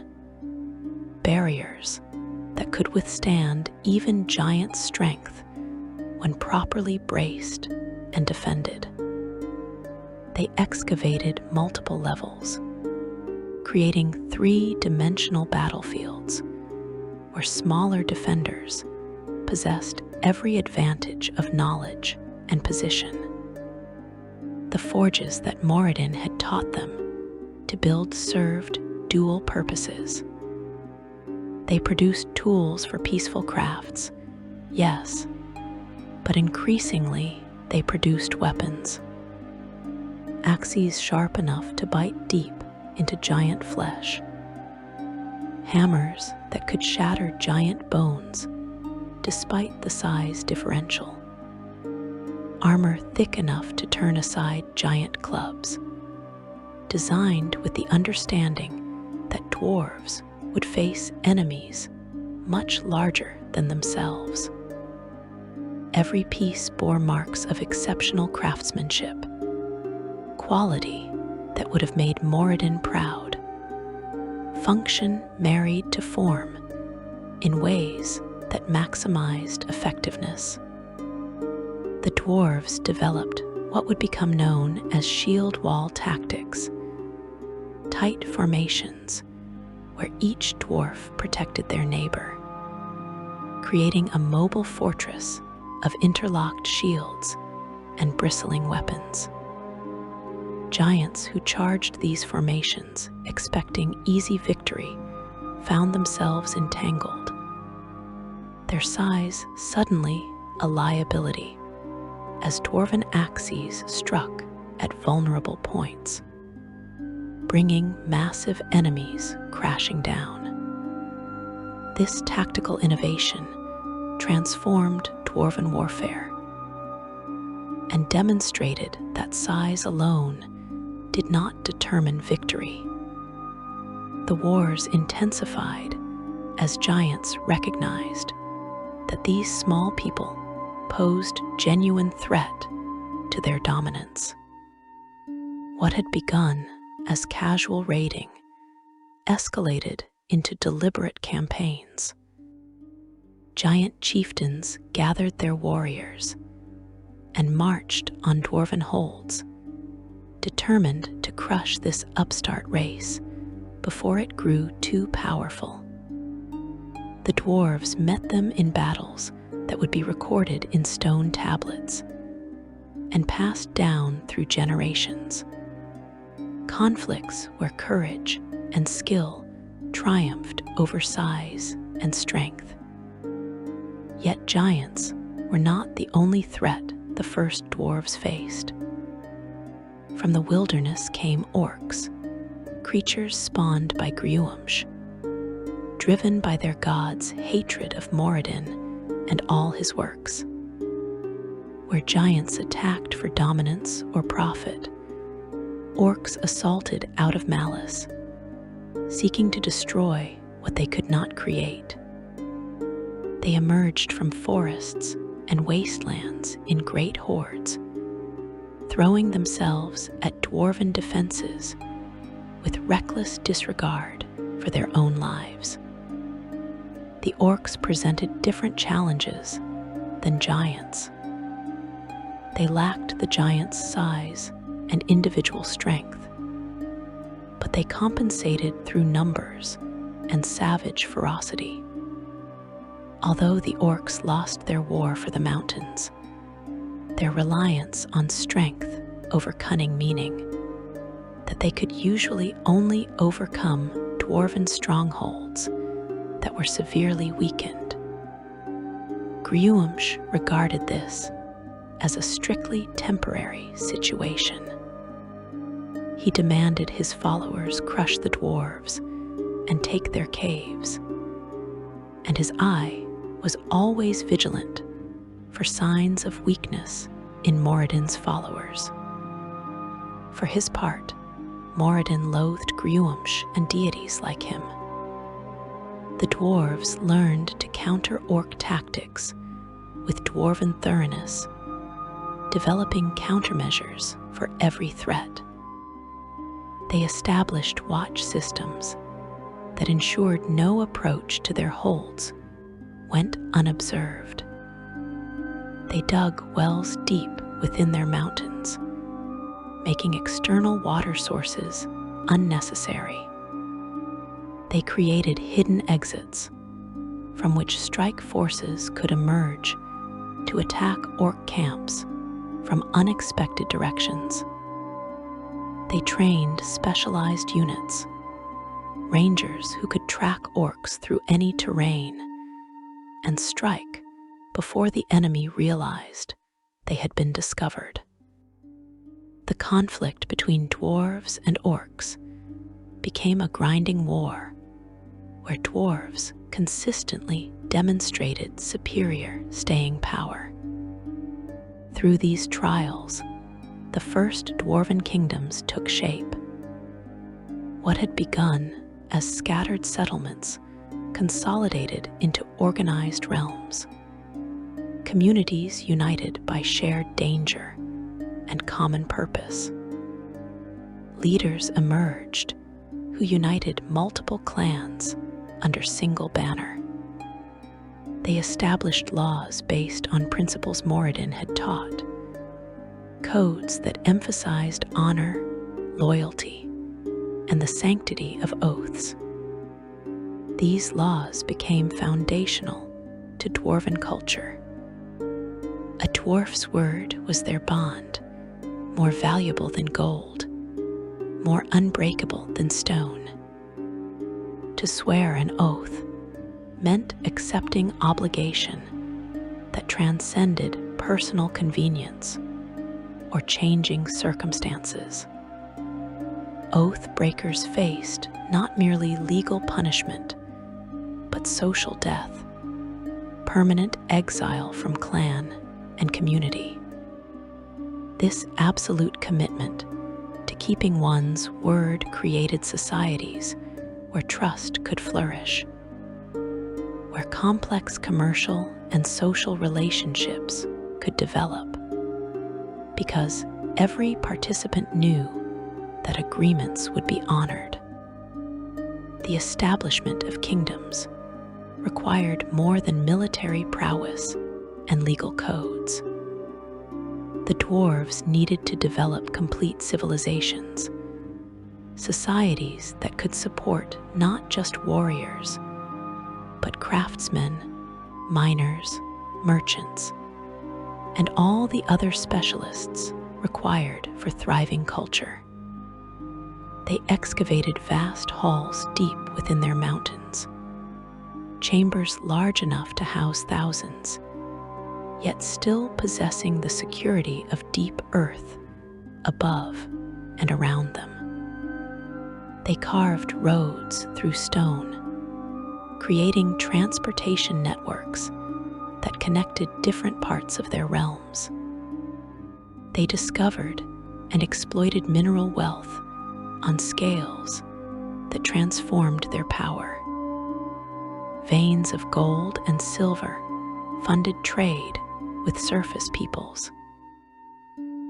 barriers that could withstand even giant strength when properly braced and defended. They excavated multiple levels, creating three-dimensional battlefields where smaller defenders possessed every advantage of knowledge and position. The forges that Moradin had taught them to build served dual purposes. They produced tools for peaceful crafts, yes, but increasingly they produced weapons. Axes sharp enough to bite deep into giant flesh. Hammers that could shatter giant bones despite the size differential. Armor thick enough to turn aside giant clubs, designed with the understanding that dwarves would face enemies much larger than themselves. Every piece bore marks of exceptional craftsmanship, quality that would have made Moradin proud, function married to form in ways that maximized effectiveness. The dwarves developed what would become known as shield wall tactics, tight formations where each dwarf protected their neighbor, creating a mobile fortress of interlocked shields and bristling weapons. Giants who charged these formations expecting easy victory found themselves entangled, their size suddenly a liability as dwarven axes struck at vulnerable points, bringing massive enemies crashing down. This tactical innovation transformed dwarven warfare and demonstrated that size alone did not determine victory. The wars intensified as giants recognized that these small people posed genuine threat to their dominance. What had begun as casual raiding escalated into deliberate campaigns. Giant chieftains gathered their warriors and marched on dwarven holds, determined to crush this upstart race before it grew too powerful. The dwarves met them in battles that would be recorded in stone tablets and passed down through generations. Conflicts where courage and skill triumphed over size and strength. Yet giants were not the only threat the first dwarves faced. From the wilderness came orcs, creatures spawned by Griumsh, driven by their god's hatred of Moradin and all his works. Where giants attacked for dominance or profit, orcs assaulted out of malice, seeking to destroy what they could not create. They emerged from forests and wastelands in great hordes, throwing themselves at dwarven defenses with reckless disregard for their own lives. The orcs presented different challenges than giants. They lacked the giant's size and individual strength, but they compensated through numbers and savage ferocity. Although the orcs lost their war for the mountains, their reliance on strength over cunning meaning that they could usually only overcome dwarven strongholds that were severely weakened. Griumsh regarded this as a strictly temporary situation. He demanded his followers crush the dwarves and take their caves, and his eye was always vigilant for signs of weakness in Moradin's followers. For his part, Moradin loathed Gruumsh and deities like him. The dwarves learned to counter orc tactics with dwarven thoroughness, developing countermeasures for every threat. They established watch systems that ensured no approach to their holds went unobserved. They dug wells deep within their mountains, making external water sources unnecessary. They created hidden exits from which strike forces could emerge to attack orc camps from unexpected directions. They trained specialized units, rangers who could track orcs through any terrain and strike before the enemy realized they had been discovered. The conflict between dwarves and orcs became a grinding war where dwarves consistently demonstrated superior staying power. Through these trials, the first dwarven kingdoms took shape. What had begun as scattered settlements consolidated into organized realms, communities united by shared danger and common purpose. Leaders emerged who united multiple clans under single banner. They established laws based on principles Moradin had taught, codes that emphasized honor, loyalty, and the sanctity of oaths. These laws became foundational to dwarven culture. A dwarf's word was their bond, more valuable than gold, more unbreakable than stone. To swear an oath meant accepting obligation that transcended personal convenience or changing circumstances. Oath breakers faced not merely legal punishment, but social death, permanent exile from clan and community. This absolute commitment to keeping one's word created societies where trust could flourish, where complex commercial and social relationships could develop, because every participant knew that agreements would be honored. The establishment of kingdoms required more than military prowess and legal codes. The dwarves needed to develop complete civilizations, societies that could support not just warriors, but craftsmen, miners, merchants, and all the other specialists required for thriving culture. They excavated vast halls deep within their mountains, chambers large enough to house thousands, yet still possessing the security of deep earth above and around them. They carved roads through stone, creating transportation networks that connected different parts of their realms. They discovered and exploited mineral wealth on scales that transformed their power. Veins of gold and silver funded trade with surface peoples.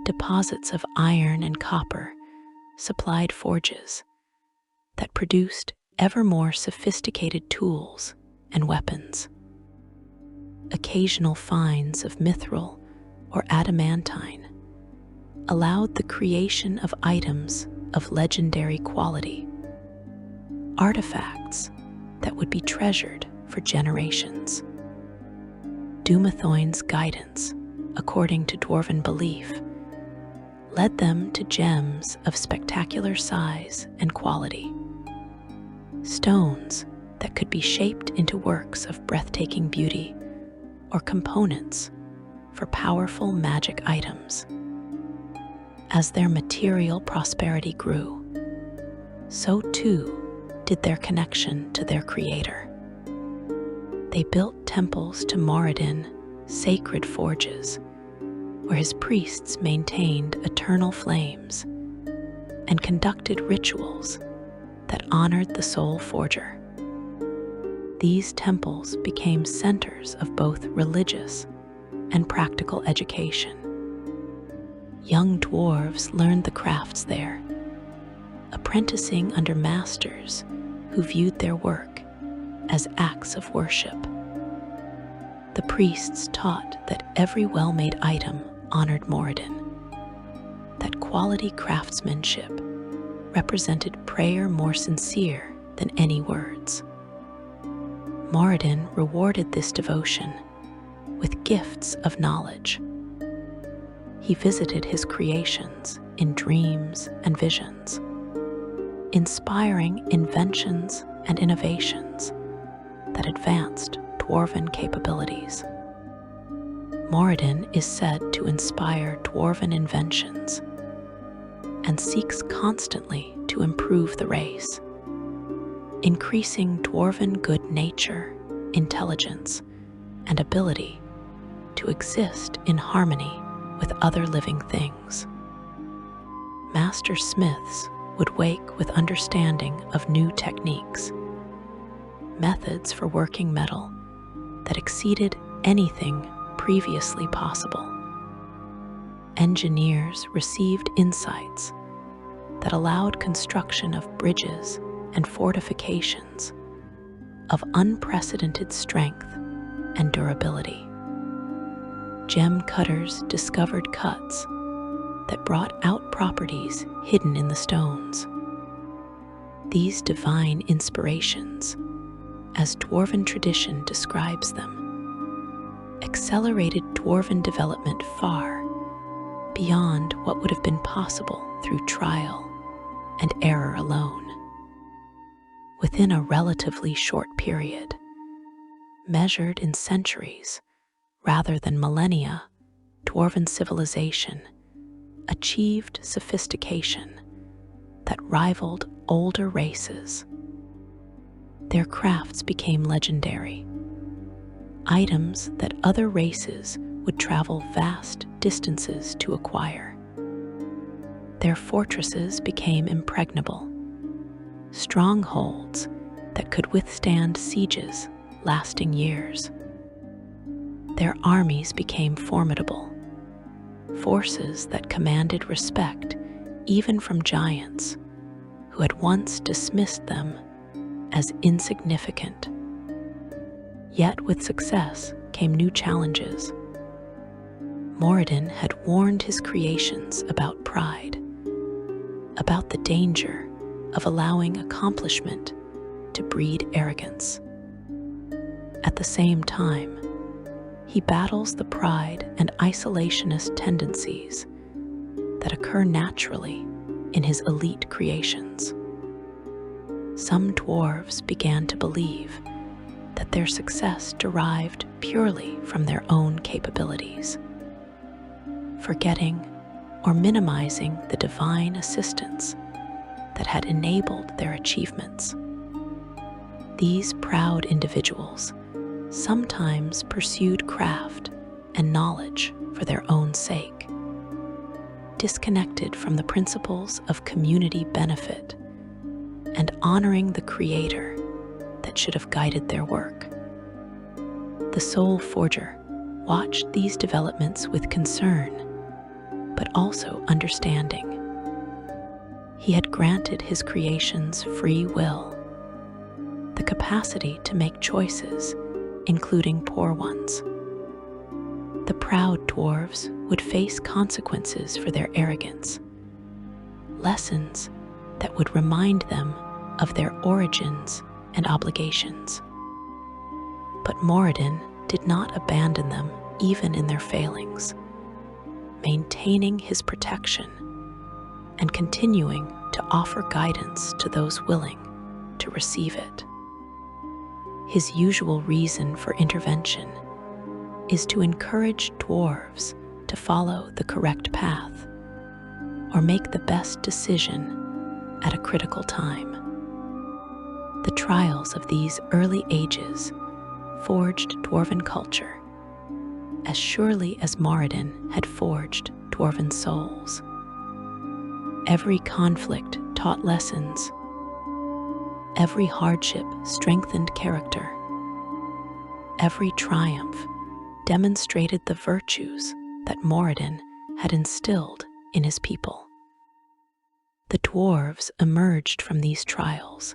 Deposits of iron and copper supplied forges that produced ever more sophisticated tools and weapons. Occasional finds of mithril or adamantine allowed the creation of items of legendary quality, artifacts that would be treasured for generations. Dumathoin's guidance, according to dwarven belief, led them to gems of spectacular size and quality. Stones that could be shaped into works of breathtaking beauty or components for powerful magic items. As their material prosperity grew, so too did their connection to their creator. They built temples to Moradin, sacred forges, where his priests maintained eternal flames and conducted rituals that honored the Soulforger. These temples became centers of both religious and practical education. Young dwarves learned the crafts there, apprenticing under masters who viewed their work as acts of worship. The priests taught that every well-made item honored Moradin, that quality craftsmanship represented prayer more sincere than any words. Moradin rewarded this devotion with gifts of knowledge. He visited his creations in dreams and visions, inspiring inventions and innovations that advanced dwarven capabilities. Moradin is said to inspire dwarven inventions and seeks constantly to improve the race, increasing dwarven good nature, intelligence, and ability to exist in harmony with other living things. Master smiths would wake with understanding of new techniques, methods for working metal that exceeded anything previously possible. Engineers received insights that allowed construction of bridges and fortifications of unprecedented strength and durability. Gem cutters discovered cuts that brought out properties hidden in the stones. These divine inspirations, as dwarven tradition describes them, accelerated dwarven development far beyond what would have been possible through trial and error alone. Within a relatively short period, measured in centuries rather than millennia, dwarven civilization achieved sophistication that rivaled older races. Their crafts became legendary, items that other races would travel vast distances to acquire. Their fortresses became impregnable, strongholds that could withstand sieges lasting years. Their armies became formidable, forces that commanded respect even from giants who had once dismissed them as insignificant. Yet with success came new challenges. Moradin had warned his creations about pride, about the danger of allowing accomplishment to breed arrogance. At the same time, he battles the pride and isolationist tendencies that occur naturally in his elite creations. Some dwarves began to believe that their success derived purely from their own capabilities, forgetting or minimizing the divine assistance that had enabled their achievements. These proud individuals sometimes pursued craft and knowledge for their own sake, disconnected from the principles of community benefit and honoring the creator that should have guided their work. The Soulforger watched these developments with concern, but also understanding. He had granted his creations free will, the capacity to make choices, including poor ones. The proud dwarves would face consequences for their arrogance, lessons that would remind them of their origins and obligations. But Moradin did not abandon them even in their failings, maintaining his protection and continuing to offer guidance to those willing to receive it. His usual reason for intervention is to encourage dwarves to follow the correct path or make the best decision at a critical time. The trials of these early ages forged dwarven culture as surely as Moradin had forged dwarven souls. Every conflict taught lessons. Every hardship strengthened character. Every triumph demonstrated the virtues that Moradin had instilled in his people. The dwarves emerged from these trials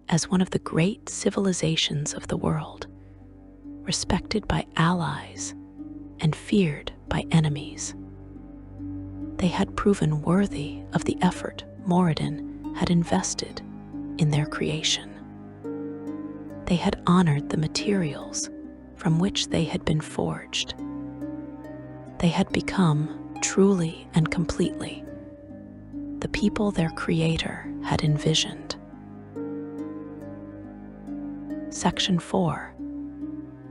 as one of the great civilizations of the world, respected by allies and feared by enemies. They had proven worthy of the effort Moradin had invested in their creation. They had honored the materials from which they had been forged. They had become truly and completely the people their creator had envisioned. Section 4.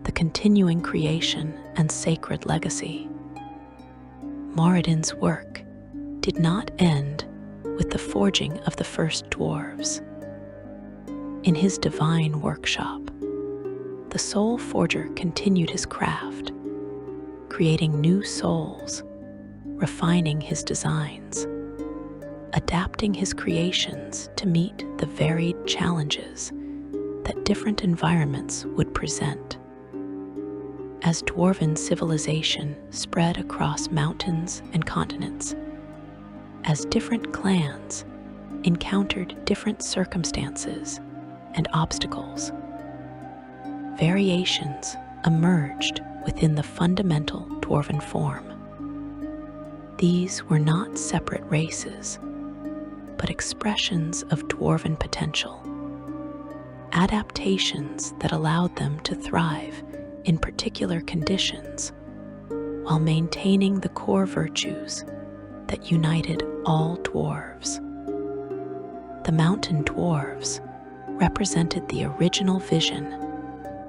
The continuing creation and sacred legacy. Moradin's work did not end with the forging of the first dwarves. In his divine workshop, the Soulforger continued his craft, creating new souls, refining his designs, adapting his creations to meet the varied challenges that different environments would present. As dwarven civilization spread across mountains and continents, as different clans encountered different circumstances and obstacles, variations emerged within the fundamental dwarven form. These were not separate races, but expressions of dwarven potential, adaptations that allowed them to thrive in particular conditions while maintaining the core virtues that united all dwarves. The mountain dwarves represented the original vision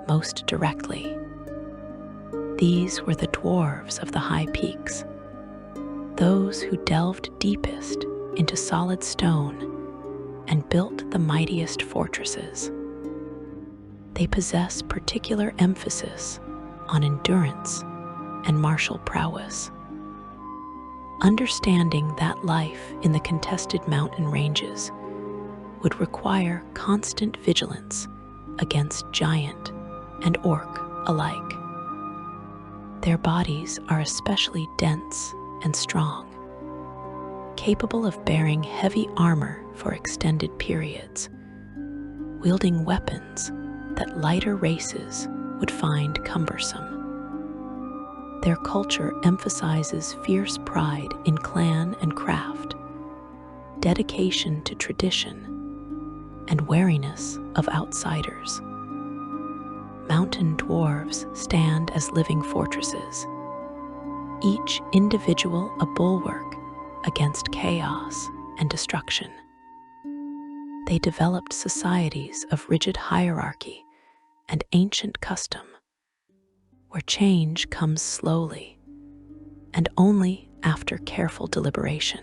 most directly. These were the dwarves of the high peaks, those who delved deepest into solid stone and built the mightiest fortresses. They possess particular emphasis on endurance and martial prowess. Understanding that life in the contested mountain ranges would require constant vigilance against giant and orc alike. Their bodies are especially dense and strong, capable of bearing heavy armor for extended periods, wielding weapons that lighter races would find cumbersome. Their culture emphasizes fierce pride in clan and craft, dedication to tradition, and wariness of outsiders. Mountain dwarves stand as living fortresses, each individual a bulwark against chaos and destruction. They developed societies of rigid hierarchy and ancient custom, where change comes slowly and only after careful deliberation.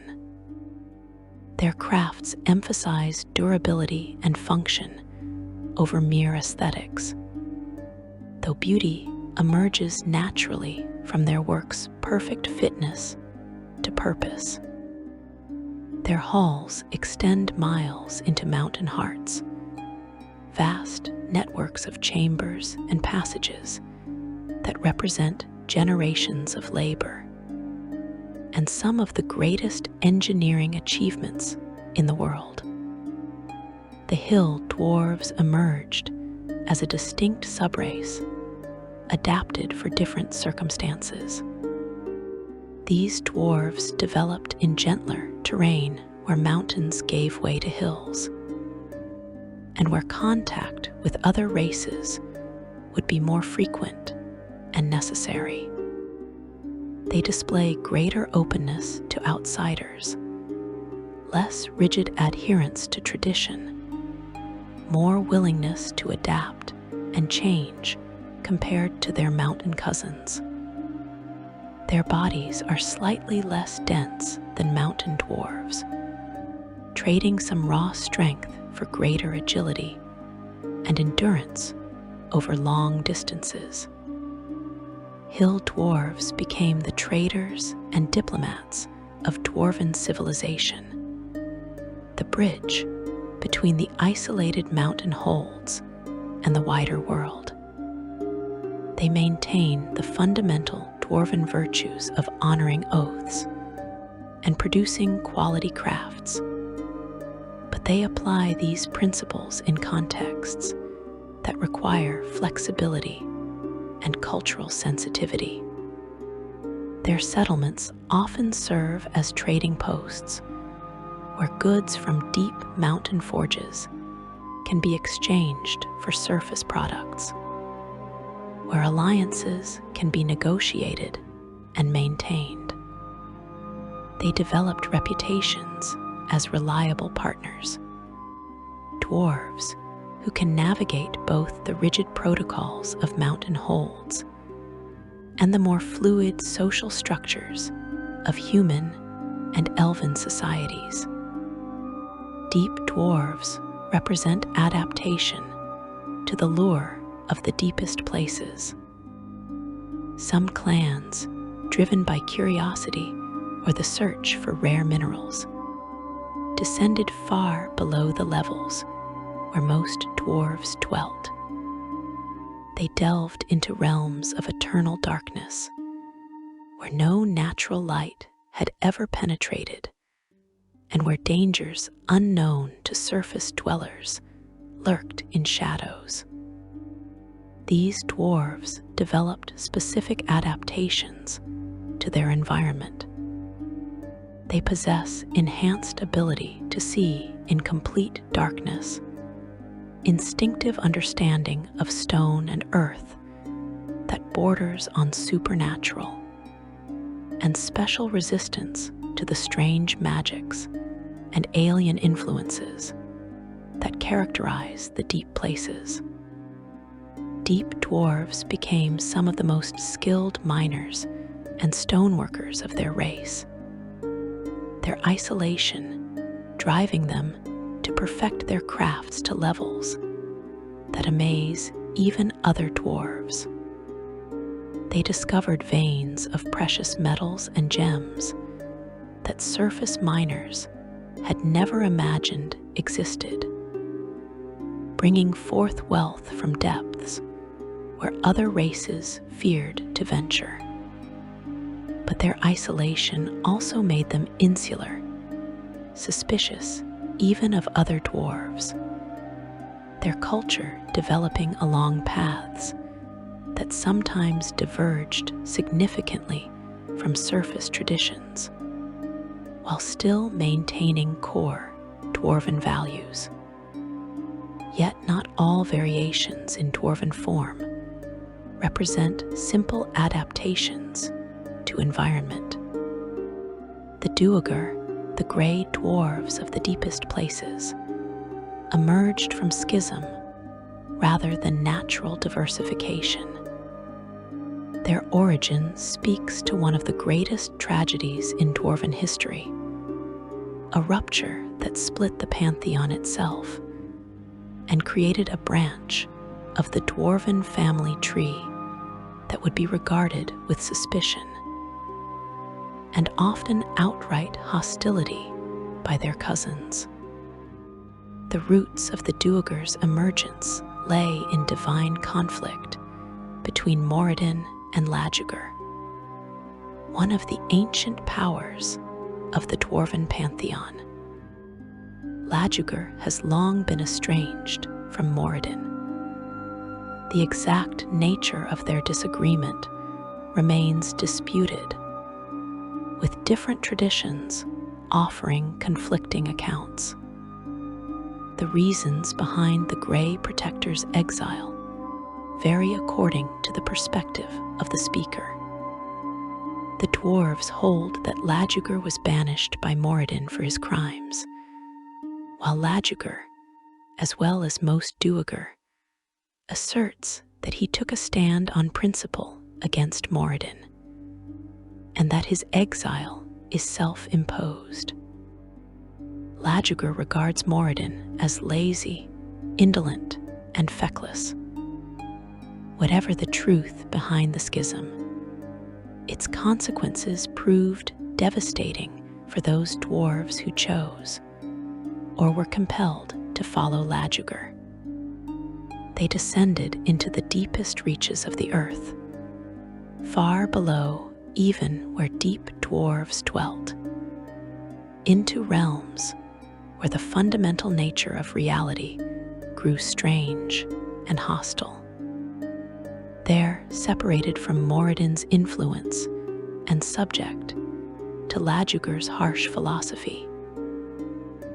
Their crafts emphasize durability and function over mere aesthetics, though beauty emerges naturally from their work's perfect fitness to purpose. Their halls extend miles into mountain hearts, vast networks of chambers and passages that represent generations of labor, and some of the greatest engineering achievements in the world. The hill dwarves emerged as a distinct subrace, adapted for different circumstances. These dwarves developed in gentler terrain where mountains gave way to hills, and where contact with other races would be more frequent and necessary. They display greater openness to outsiders, less rigid adherence to tradition, more willingness to adapt and change compared to their mountain cousins. Their bodies are slightly less dense than mountain dwarves, trading some raw strength for greater agility and endurance over long distances. Hill dwarves became the traders and diplomats of dwarven civilization, the bridge between the isolated mountain holds and the wider world. They maintain the fundamental dwarven virtues of honoring oaths and producing quality crafts, but they apply these principles in contexts that require flexibility and cultural sensitivity. Their settlements often serve as trading posts where goods from deep mountain forges can be exchanged for surface products, where alliances can be negotiated and maintained. They developed reputations as reliable partners, dwarves who can navigate both the rigid protocols of mountain holds and the more fluid social structures of human and elven societies. Deep dwarves represent adaptation to the lure of the deepest places. Some clans, driven by curiosity or the search for rare minerals, descended far below the levels where most dwarves dwelt. They delved into realms of eternal darkness, where no natural light had ever penetrated, and where dangers unknown to surface dwellers lurked in shadows. These dwarves developed specific adaptations to their environment. They possess enhanced ability to see in complete darkness, instinctive understanding of stone and earth that borders on supernatural, and special resistance to the strange magics and alien influences that characterize the deep places. Deep dwarves became some of the most skilled miners and stoneworkers of their race, their isolation driving them to perfect their crafts to levels that amaze even other dwarves. They discovered veins of precious metals and gems that surface miners had never imagined existed, bringing forth wealth from depths where other races feared to venture. But their isolation also made them insular, suspicious even of other dwarves, their culture developing along paths that sometimes diverged significantly from surface traditions, while still maintaining core dwarven values. Yet not all variations in dwarven form represent simple adaptations to environment. The duergar, the gray dwarves of the deepest places, emerged from schism rather than natural diversification. Their origin speaks to one of the greatest tragedies in dwarven history, a rupture that split the pantheon itself and created a branch of the dwarven family tree that would be regarded with suspicion and often outright hostility by their cousins. The roots of the duergar's emergence lay in divine conflict between Moradin and Lajugar, one of the ancient powers of the dwarven pantheon. Lajugar has long been estranged from Moradin. The exact nature of their disagreement remains disputed, with different traditions offering conflicting accounts. The reasons behind the Grey Protector's exile vary according to the perspective of the speaker. The dwarves hold that Lajugar was banished by Moradin for his crimes, while Lajugar, as well as most duergar, asserts that he took a stand on principle against Moradin, and that his exile is self-imposed. Lajugar regards Moradin as lazy, indolent, and feckless. Whatever the truth behind the schism, its consequences proved devastating for those dwarves who chose or were compelled to follow Lajuger. They descended into the deepest reaches of the earth, far below even where deep dwarves dwelt, into realms where the fundamental nature of reality grew strange and hostile. There, separated from Moradin's influence and subject to Lajuger's harsh philosophy,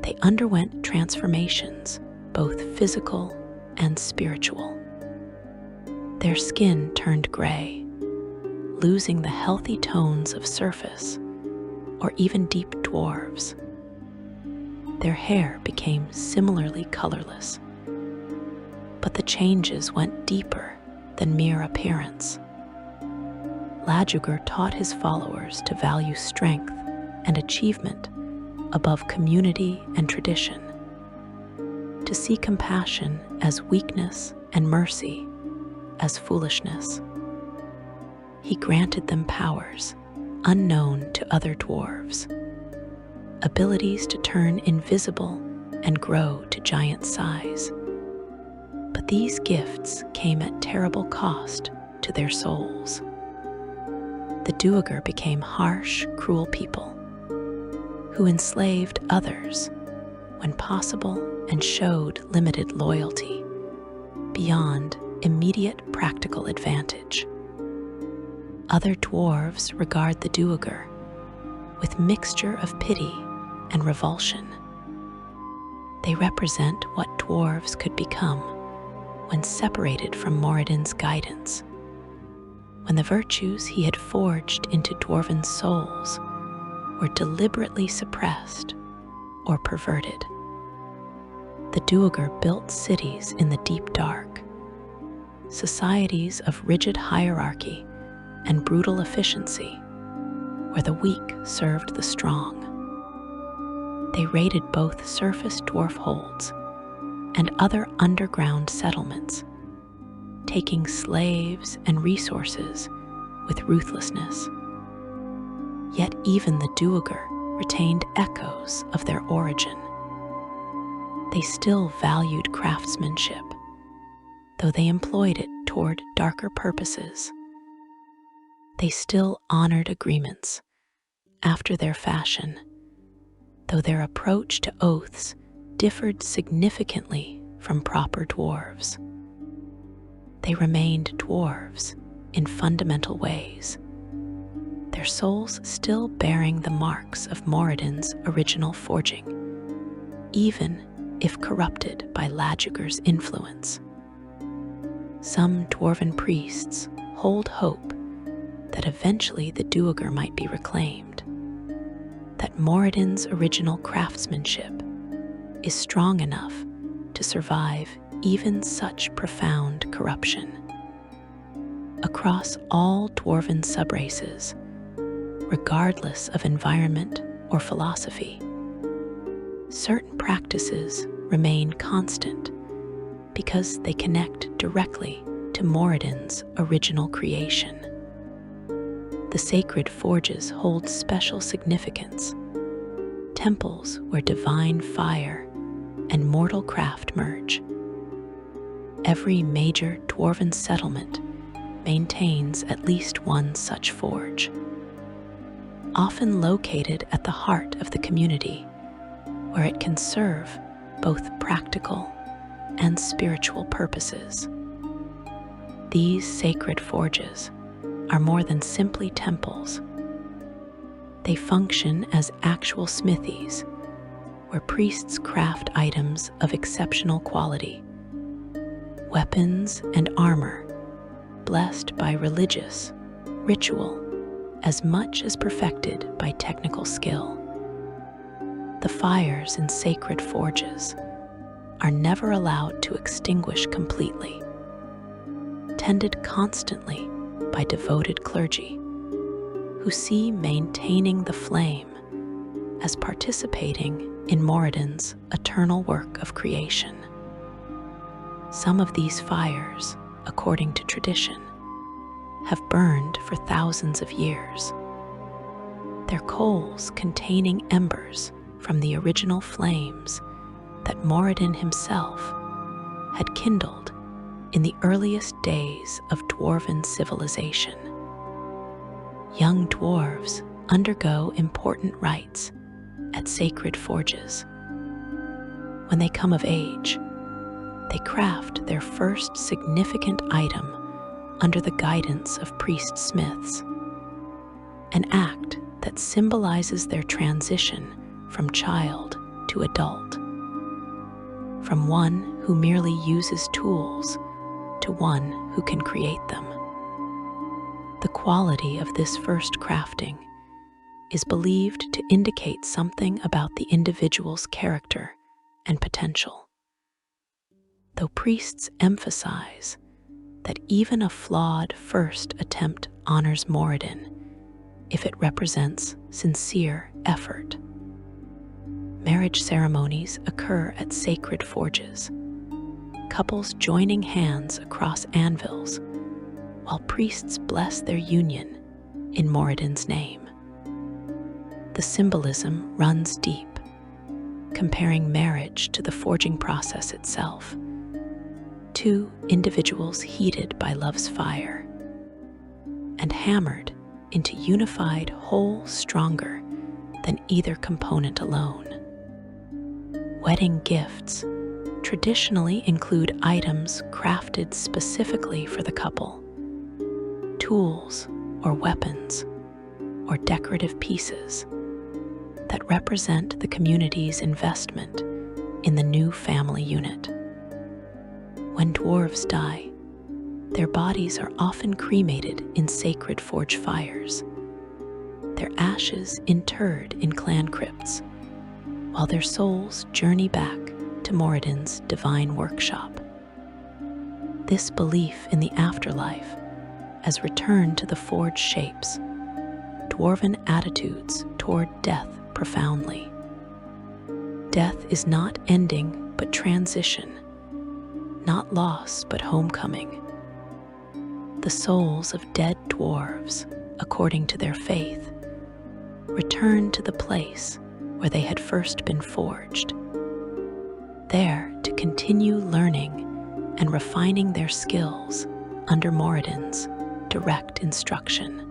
they underwent transformations, both physical and spiritual. Their skin turned gray, losing the healthy tones of surface or even deep dwarves. Their hair became similarly colorless, but the changes went deeper than mere appearance. Lajuger taught his followers to value strength and achievement above community and tradition, to see compassion as weakness and mercy as foolishness. He granted them powers unknown to other dwarves, abilities to turn invisible and grow to giant size. But these gifts came at terrible cost to their souls. The Duergar became harsh, cruel people who enslaved others when possible and showed limited loyalty beyond immediate practical advantage. Other dwarves regard the Duergar with mixture of pity and revulsion. They represent what dwarves could become when separated from Moradin's guidance, when the virtues he had forged into dwarven souls were deliberately suppressed or perverted. The Duergar built cities in the deep dark, societies of rigid hierarchy and brutal efficiency, where the weak served the strong. They raided both surface dwarf holds and other underground settlements, taking slaves and resources with ruthlessness. Yet even the Duergar retained echoes of their origin. They still valued craftsmanship, though they employed it toward darker purposes. They still honored agreements after their fashion, though their approach to oaths differed significantly from proper dwarves. They remained dwarves in fundamental ways, their souls still bearing the marks of Moradin's original forging, even if corrupted by Lajuger's influence. Some dwarven priests hold hope that eventually the Duergar might be reclaimed, that Moradin's original craftsmanship is strong enough to survive even such profound corruption. Across all dwarven subraces, regardless of environment or philosophy, certain practices remain constant because they connect directly to Moradin's original creation. The sacred forges hold special significance, temples where divine fire and mortal craft merge. Every major dwarven settlement maintains at least one such forge, often located at the heart of the community, where it can serve both practical and spiritual purposes. These sacred forges are more than simply temples. They function as actual smithies, where priests craft items of exceptional quality, weapons and armor, blessed by religious ritual as much as perfected by technical skill. The fires in sacred forges are never allowed to extinguish completely, tended constantly by devoted clergy who see maintaining the flame as participating in Moradin's eternal work of creation. Some of these fires, according to tradition, have burned for thousands of years, their coals containing embers from the original flames that Moradin himself had kindled in the earliest days of dwarven civilization. Young dwarves undergo important rites at sacred forges. When they come of age, they craft their first significant item under the guidance of priest-smiths, an act that symbolizes their transition from child to adult, from one who merely uses tools to one who can create them. The quality of this first crafting is believed to indicate something about the individual's character and potential, though priests emphasize that even a flawed first attempt honors Moradin if it represents sincere effort. Marriage ceremonies occur at sacred forges, couples joining hands across anvils while priests bless their union in Moradin's name. The symbolism runs deep, comparing marriage to the forging process itself, two individuals heated by love's fire and hammered into unified whole stronger than either component alone. Wedding gifts traditionally include items crafted specifically for the couple, tools or weapons or decorative pieces that represent the community's investment in the new family unit. When dwarves die, their bodies are often cremated in sacred forge fires, their ashes interred in clan crypts, while their souls journey back to Moradin's divine workshop. This belief in the afterlife as return to the forged shapes dwarven attitudes toward death profoundly. Death is not ending but transition, not loss but homecoming. The souls of dead dwarves, according to their faith, return to the place where they had first been forged, there to continue learning and refining their skills under Moradin's direct instruction.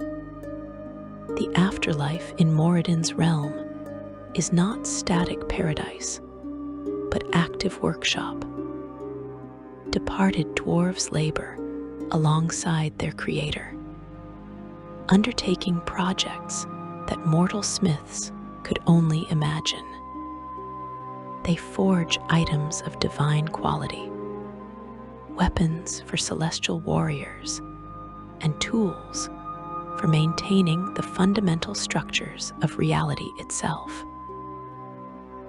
The afterlife in Moradin's realm is not static paradise, but active workshop. Departed dwarves labor alongside their creator, undertaking projects that mortal smiths could only imagine. They forge items of divine quality, weapons for celestial warriors, and tools for maintaining the fundamental structures of reality itself.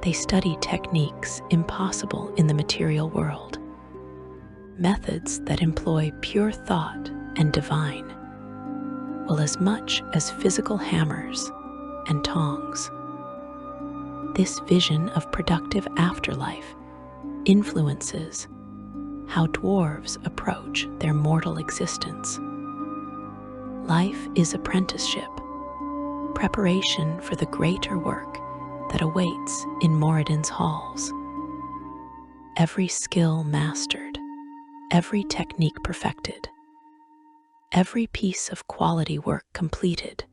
They study techniques impossible in the material world, methods that employ pure thought and divine, well as much as physical hammers and tongs. This vision of productive afterlife influences how dwarves approach their mortal existence. Life is apprenticeship, preparation for the greater work that awaits in Moradin's halls. Every skill mastered, every technique perfected, every piece of quality work completed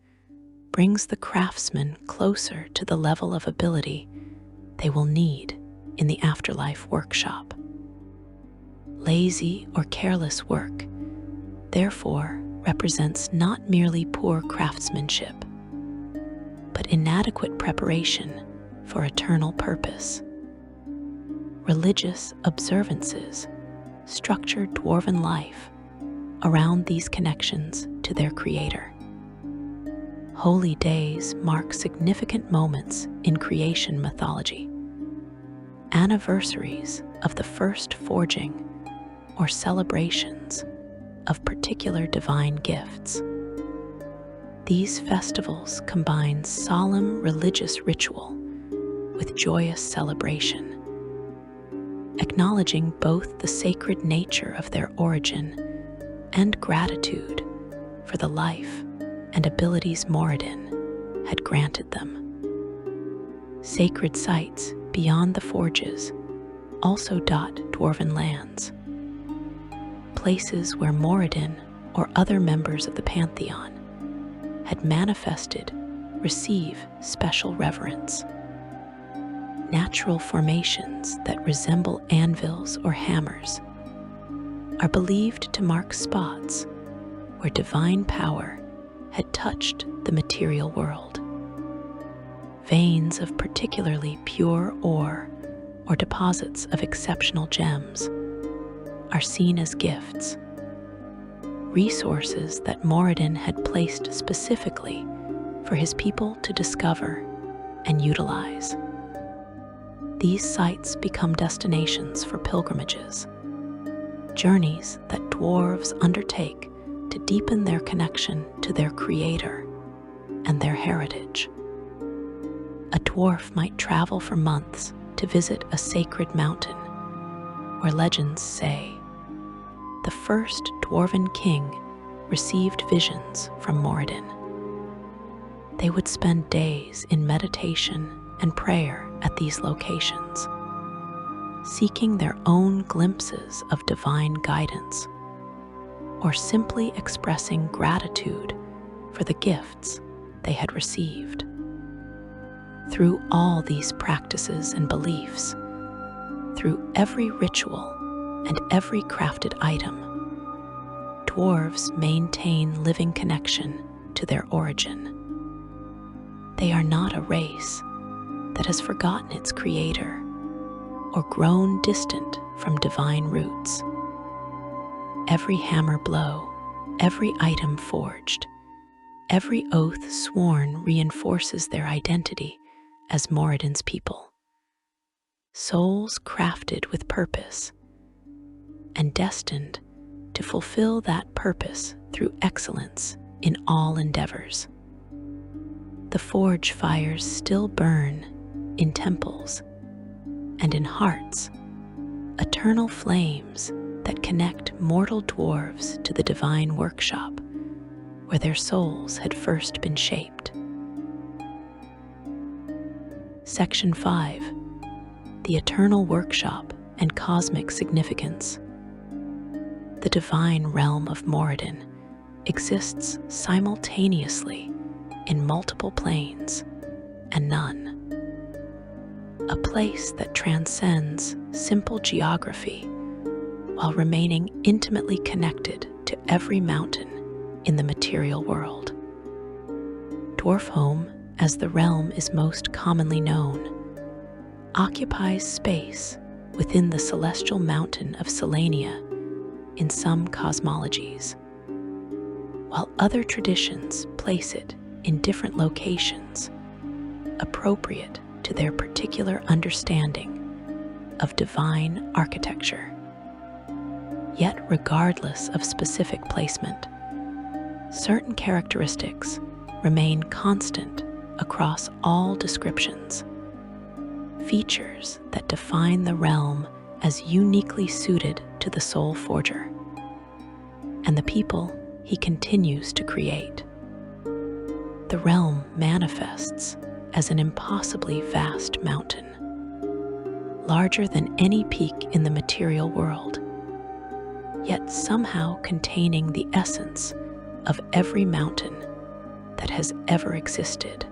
brings the craftsman closer to the level of ability they will need in the afterlife workshop. Lazy or careless work, therefore, represents not merely poor craftsmanship, but inadequate preparation for eternal purpose. Religious observances structure dwarven life around these connections to their creator. Holy days mark significant moments in creation mythology, anniversaries of the first forging, or celebrations of particular divine gifts. These festivals combine solemn religious ritual with joyous celebration, acknowledging both the sacred nature of their origin and gratitude for the life and abilities Moradin had granted them. Sacred sites beyond the forges also dot dwarven lands, places where Moradin or other members of the pantheon had manifested receive special reverence. Natural formations that resemble anvils or hammers are believed to mark spots where divine power had touched the material world. Veins of particularly pure ore or deposits of exceptional gems are seen as gifts, resources that Moradin had placed specifically for his people to discover and utilize. These sites become destinations for pilgrimages, journeys that dwarves undertake to deepen their connection to their creator and their heritage. A dwarf might travel for months to visit a sacred mountain where legends say the first dwarven king received visions from Moradin. They would spend days in meditation and prayer at these locations, seeking their own glimpses of divine guidance, or simply expressing gratitude for the gifts they had received. Through all these practices and beliefs, through every ritual and every crafted item, dwarves maintain living connection to their origin. They are not a race that has forgotten its creator or grown distant from divine roots. Every hammer blow, every item forged, every oath sworn reinforces their identity as Moradin's people. Souls crafted with purpose and destined to fulfill that purpose through excellence in all endeavors. The forge fires still burn in temples and in hearts, eternal flames that connect mortal dwarves to the divine workshop where their souls had first been shaped. Section 5. The Eternal Workshop and Cosmic Significance. The divine realm of Moradin exists simultaneously in multiple planes and none. A place that transcends simple geography while remaining intimately connected to every mountain in the material world. Dwarfhome, as the realm is most commonly known, occupies space within the celestial mountain of Selenia in some cosmologies, while other traditions place it in different locations, appropriate to their particular understanding of divine architecture. Yet, regardless of specific placement, certain characteristics remain constant across all descriptions, features that define the realm as uniquely suited to the Soulforger and the people he continues to create. The realm manifests as an impossibly vast mountain, larger than any peak in the material world, yet somehow containing the essence of every mountain that has ever existed.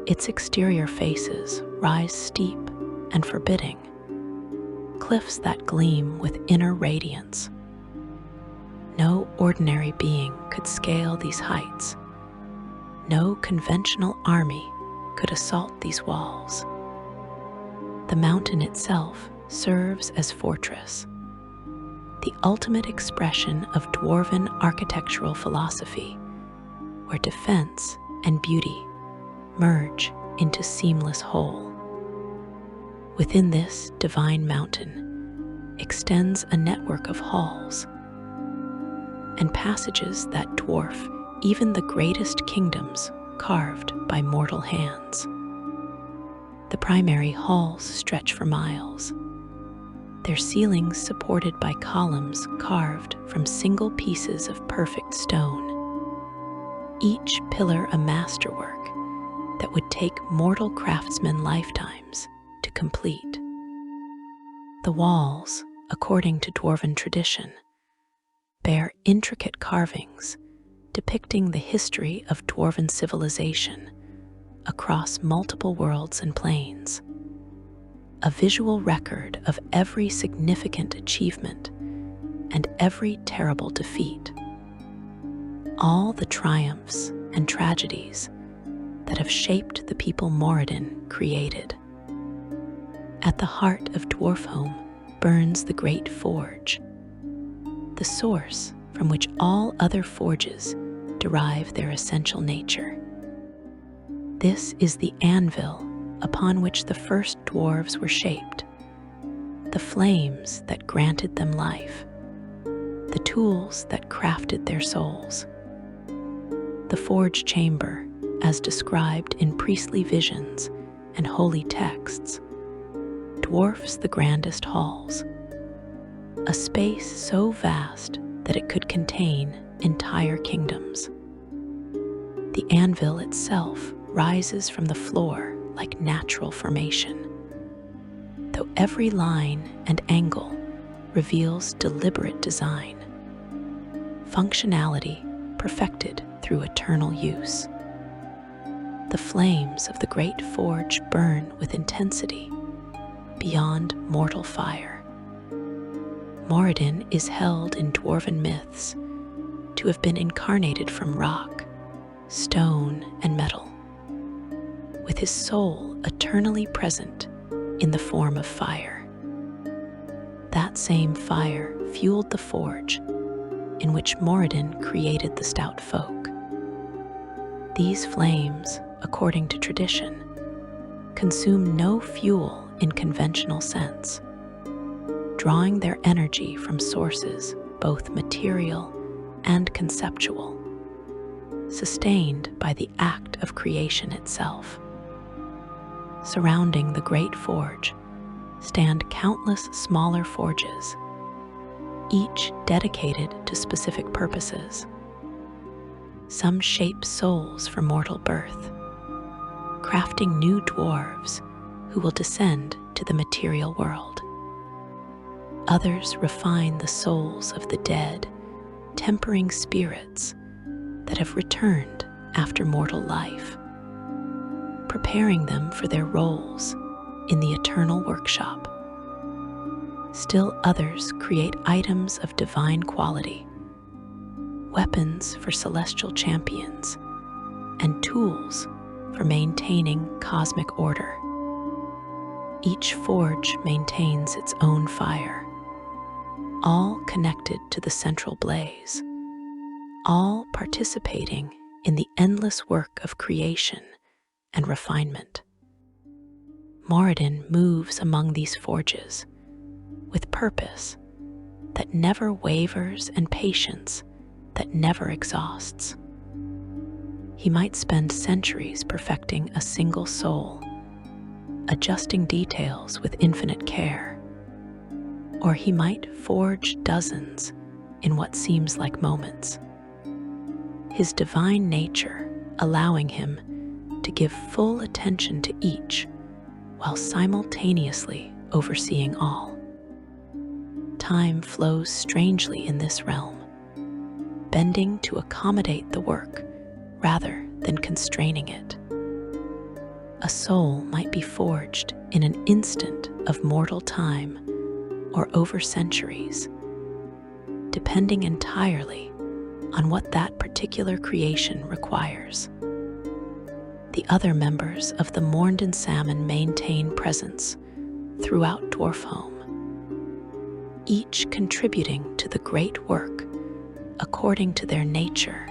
Its exterior faces rise steep and forbidding, cliffs that gleam with inner radiance. No ordinary being could scale these heights. No conventional army could assault these walls. The mountain itself serves as fortress, the ultimate expression of dwarven architectural philosophy, where defense and beauty merge into seamless whole. Within this divine mountain extends a network of halls and passages that dwarf even the greatest kingdoms carved by mortal hands. The primary halls stretch for miles, their ceilings supported by columns carved from single pieces of perfect stone. each pillar a masterwork that would take mortal craftsmen lifetimes to complete. The walls, according to dwarven tradition, bear intricate carvings depicting the history of dwarven civilization across multiple worlds and planes, a visual record of every significant achievement and every terrible defeat, all the triumphs and tragedies that have shaped the people Moradin created. At the heart of Dwarfhome burns the Great Forge, the source from which all other forges derive their essential nature. This is the anvil upon which the first dwarves were shaped, the flames that granted them life, the tools that crafted their souls. The forge chamber, as described in priestly visions and holy texts, dwarfs the grandest halls, a space so vast that it could contain entire kingdoms. The anvil itself rises from the floor like natural formation, though every line and angle reveals deliberate design, functionality perfected through eternal use. The flames of the great forge burn with intensity beyond mortal fire. Moradin is held in dwarven myths to have been incarnated from rock, stone, and metal, with his soul eternally present in the form of fire. That same fire fueled the forge in which Moradin created the stout folk. These flames, according to tradition, consume no fuel in conventional sense, drawing their energy from sources both material and conceptual, sustained by the act of creation itself. Surrounding the great forge stand countless smaller forges, each dedicated to specific purposes. Some shape souls for mortal birth, crafting new dwarves who will descend to the material world. Others refine the souls of the dead, tempering spirits that have returned after mortal life, preparing them for their roles in the eternal workshop. Still others create items of divine quality, weapons for celestial champions, and tools for maintaining cosmic order. Each forge maintains its own fire, all connected to the central blaze, all participating in the endless work of creation and refinement. Moradin moves among these forges with purpose that never wavers and patience that never exhausts. He might spend centuries perfecting a single soul, adjusting details with infinite care, or he might forge dozens in what seems like moments, his divine nature allowing him to give full attention to each while simultaneously overseeing all. Time flows strangely in this realm, bending to accommodate the work rather than constraining it. A soul might be forged in an instant of mortal time or over centuries, depending entirely on what that particular creation requires. The other members of the Moradin Salmon maintain presence throughout Dwarfhome, each contributing to the great work according to their nature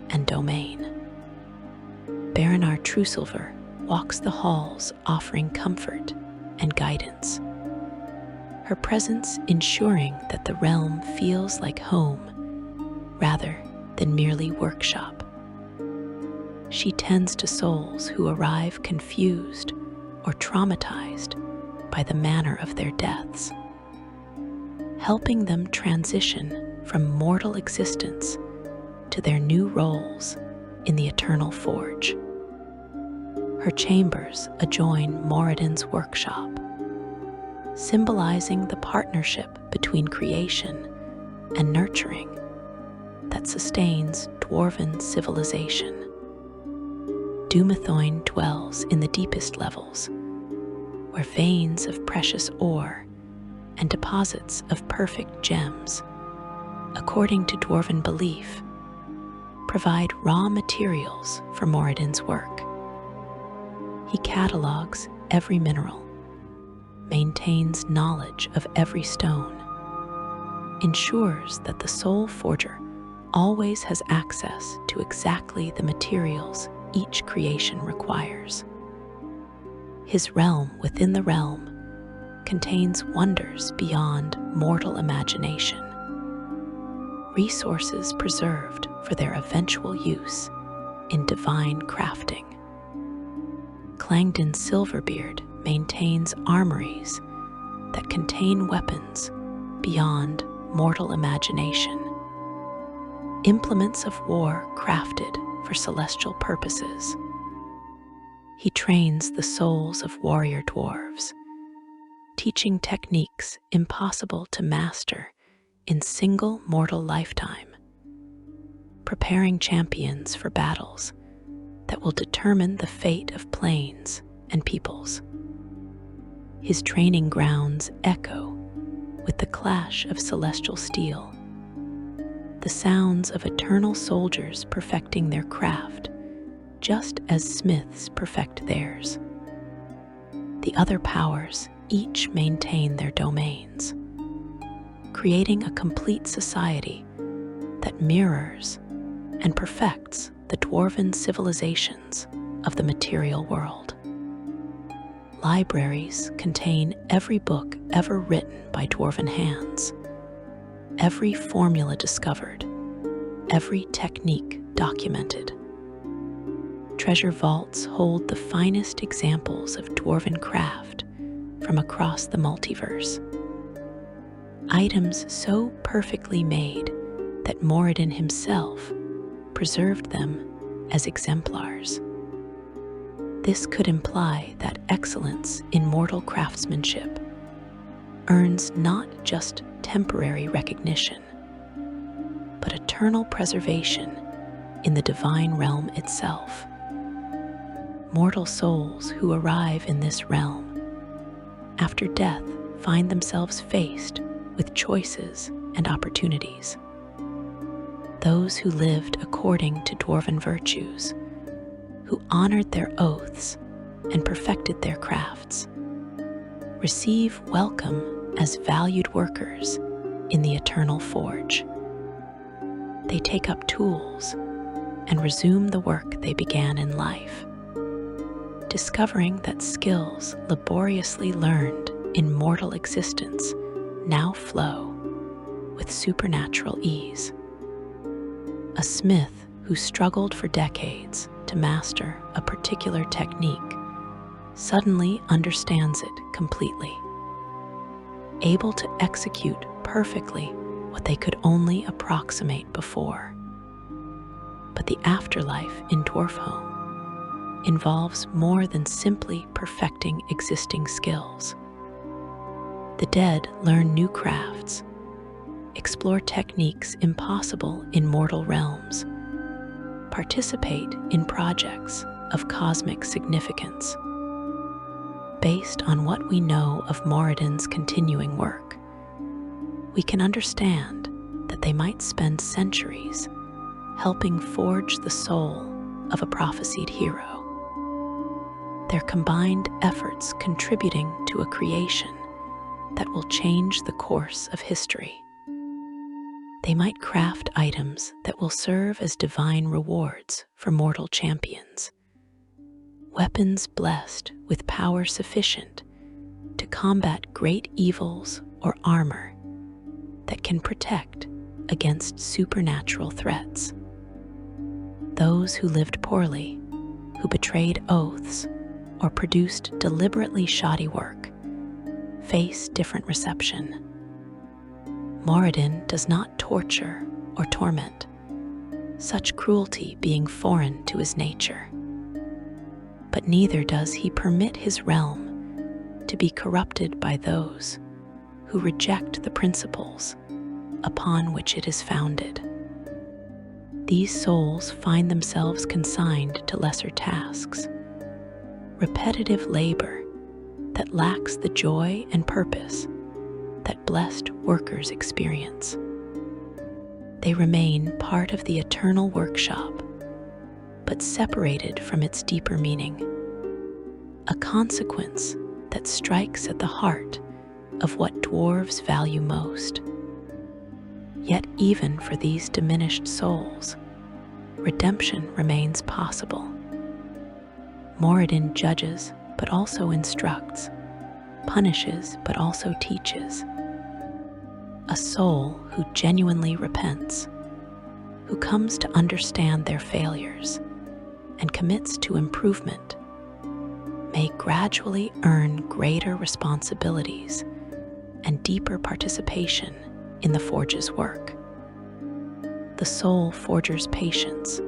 and domain. Baranar Truesilver walks the halls offering comfort and guidance, her presence ensuring that the realm feels like home rather than merely workshop. She tends to souls who arrive confused or traumatized by the manner of their deaths, helping them transition from mortal existence to their new roles in the Eternal Forge. Her chambers adjoin Moradin's workshop, symbolizing the partnership between creation and nurturing that sustains dwarven civilization. Dumathoin dwells in the deepest levels, where veins of precious ore and deposits of perfect gems, according to dwarven belief, provide raw materials for Moradin's work. He catalogs every mineral, maintains knowledge of every stone, ensures that the Soulforger always has access to exactly the materials each creation requires. His realm within the realm contains wonders beyond mortal imagination, resources preserved for their eventual use in divine crafting. Clangdon Silverbeard maintains armories that contain weapons beyond mortal imagination, implements of war crafted for celestial purposes. He trains the souls of warrior dwarves, teaching techniques impossible to master in single mortal lifetime, preparing champions for battles that will determine the fate of planes and peoples. His training grounds echo with the clash of celestial steel, the sounds of eternal soldiers perfecting their craft, just as smiths perfect theirs. The other powers each maintain their domains, creating a complete society that mirrors and perfects the dwarven civilizations of the material world. Libraries contain every book ever written by dwarven hands, every formula discovered, every technique documented. Treasure vaults hold the finest examples of dwarven craft from across the multiverse. Items so perfectly made that Moradin himself preserved them as exemplars. This could imply that excellence in mortal craftsmanship earns not just temporary recognition, but eternal preservation in the divine realm itself. Mortal souls who arrive in this realm after death find themselves faced with choices and opportunities. Those who lived according to dwarven virtues, who honored their oaths and perfected their crafts, receive welcome as valued workers in the Eternal Forge. They take up tools and resume the work they began in life, discovering that skills laboriously learned in mortal existence now flow with supernatural ease. A smith who struggled for decades to master a particular technique suddenly understands it completely, able to execute perfectly what they could only approximate before. But the afterlife in Dwarfhome involves more than simply perfecting existing skills. The dead learn new crafts, explore techniques impossible in mortal realms, participate in projects of cosmic significance. Based on what we know of Moradin's continuing work, we can understand that they might spend centuries helping forge the soul of a prophesied hero, their combined efforts contributing to a creation that will change the course of history. They might craft items that will serve as divine rewards for mortal champions, weapons blessed with power sufficient to combat great evils or armor that can protect against supernatural threats. Those who lived poorly, who betrayed oaths, or produced deliberately shoddy work, face different reception. Moradin does not torture or torment, such cruelty being foreign to his nature. But neither does he permit his realm to be corrupted by those who reject the principles upon which it is founded. These souls find themselves consigned to lesser tasks, repetitive labor that lacks the joy and purpose that blessed workers experience. They remain part of the eternal workshop, but separated from its deeper meaning, a consequence that strikes at the heart of what dwarves value most. Yet even for these diminished souls, redemption remains possible. Moradin judges but also instructs, punishes but also teaches. A soul who genuinely repents, who comes to understand their failures and commits to improvement, may gradually earn greater responsibilities and deeper participation in the Forge's work. The Soulforger's patience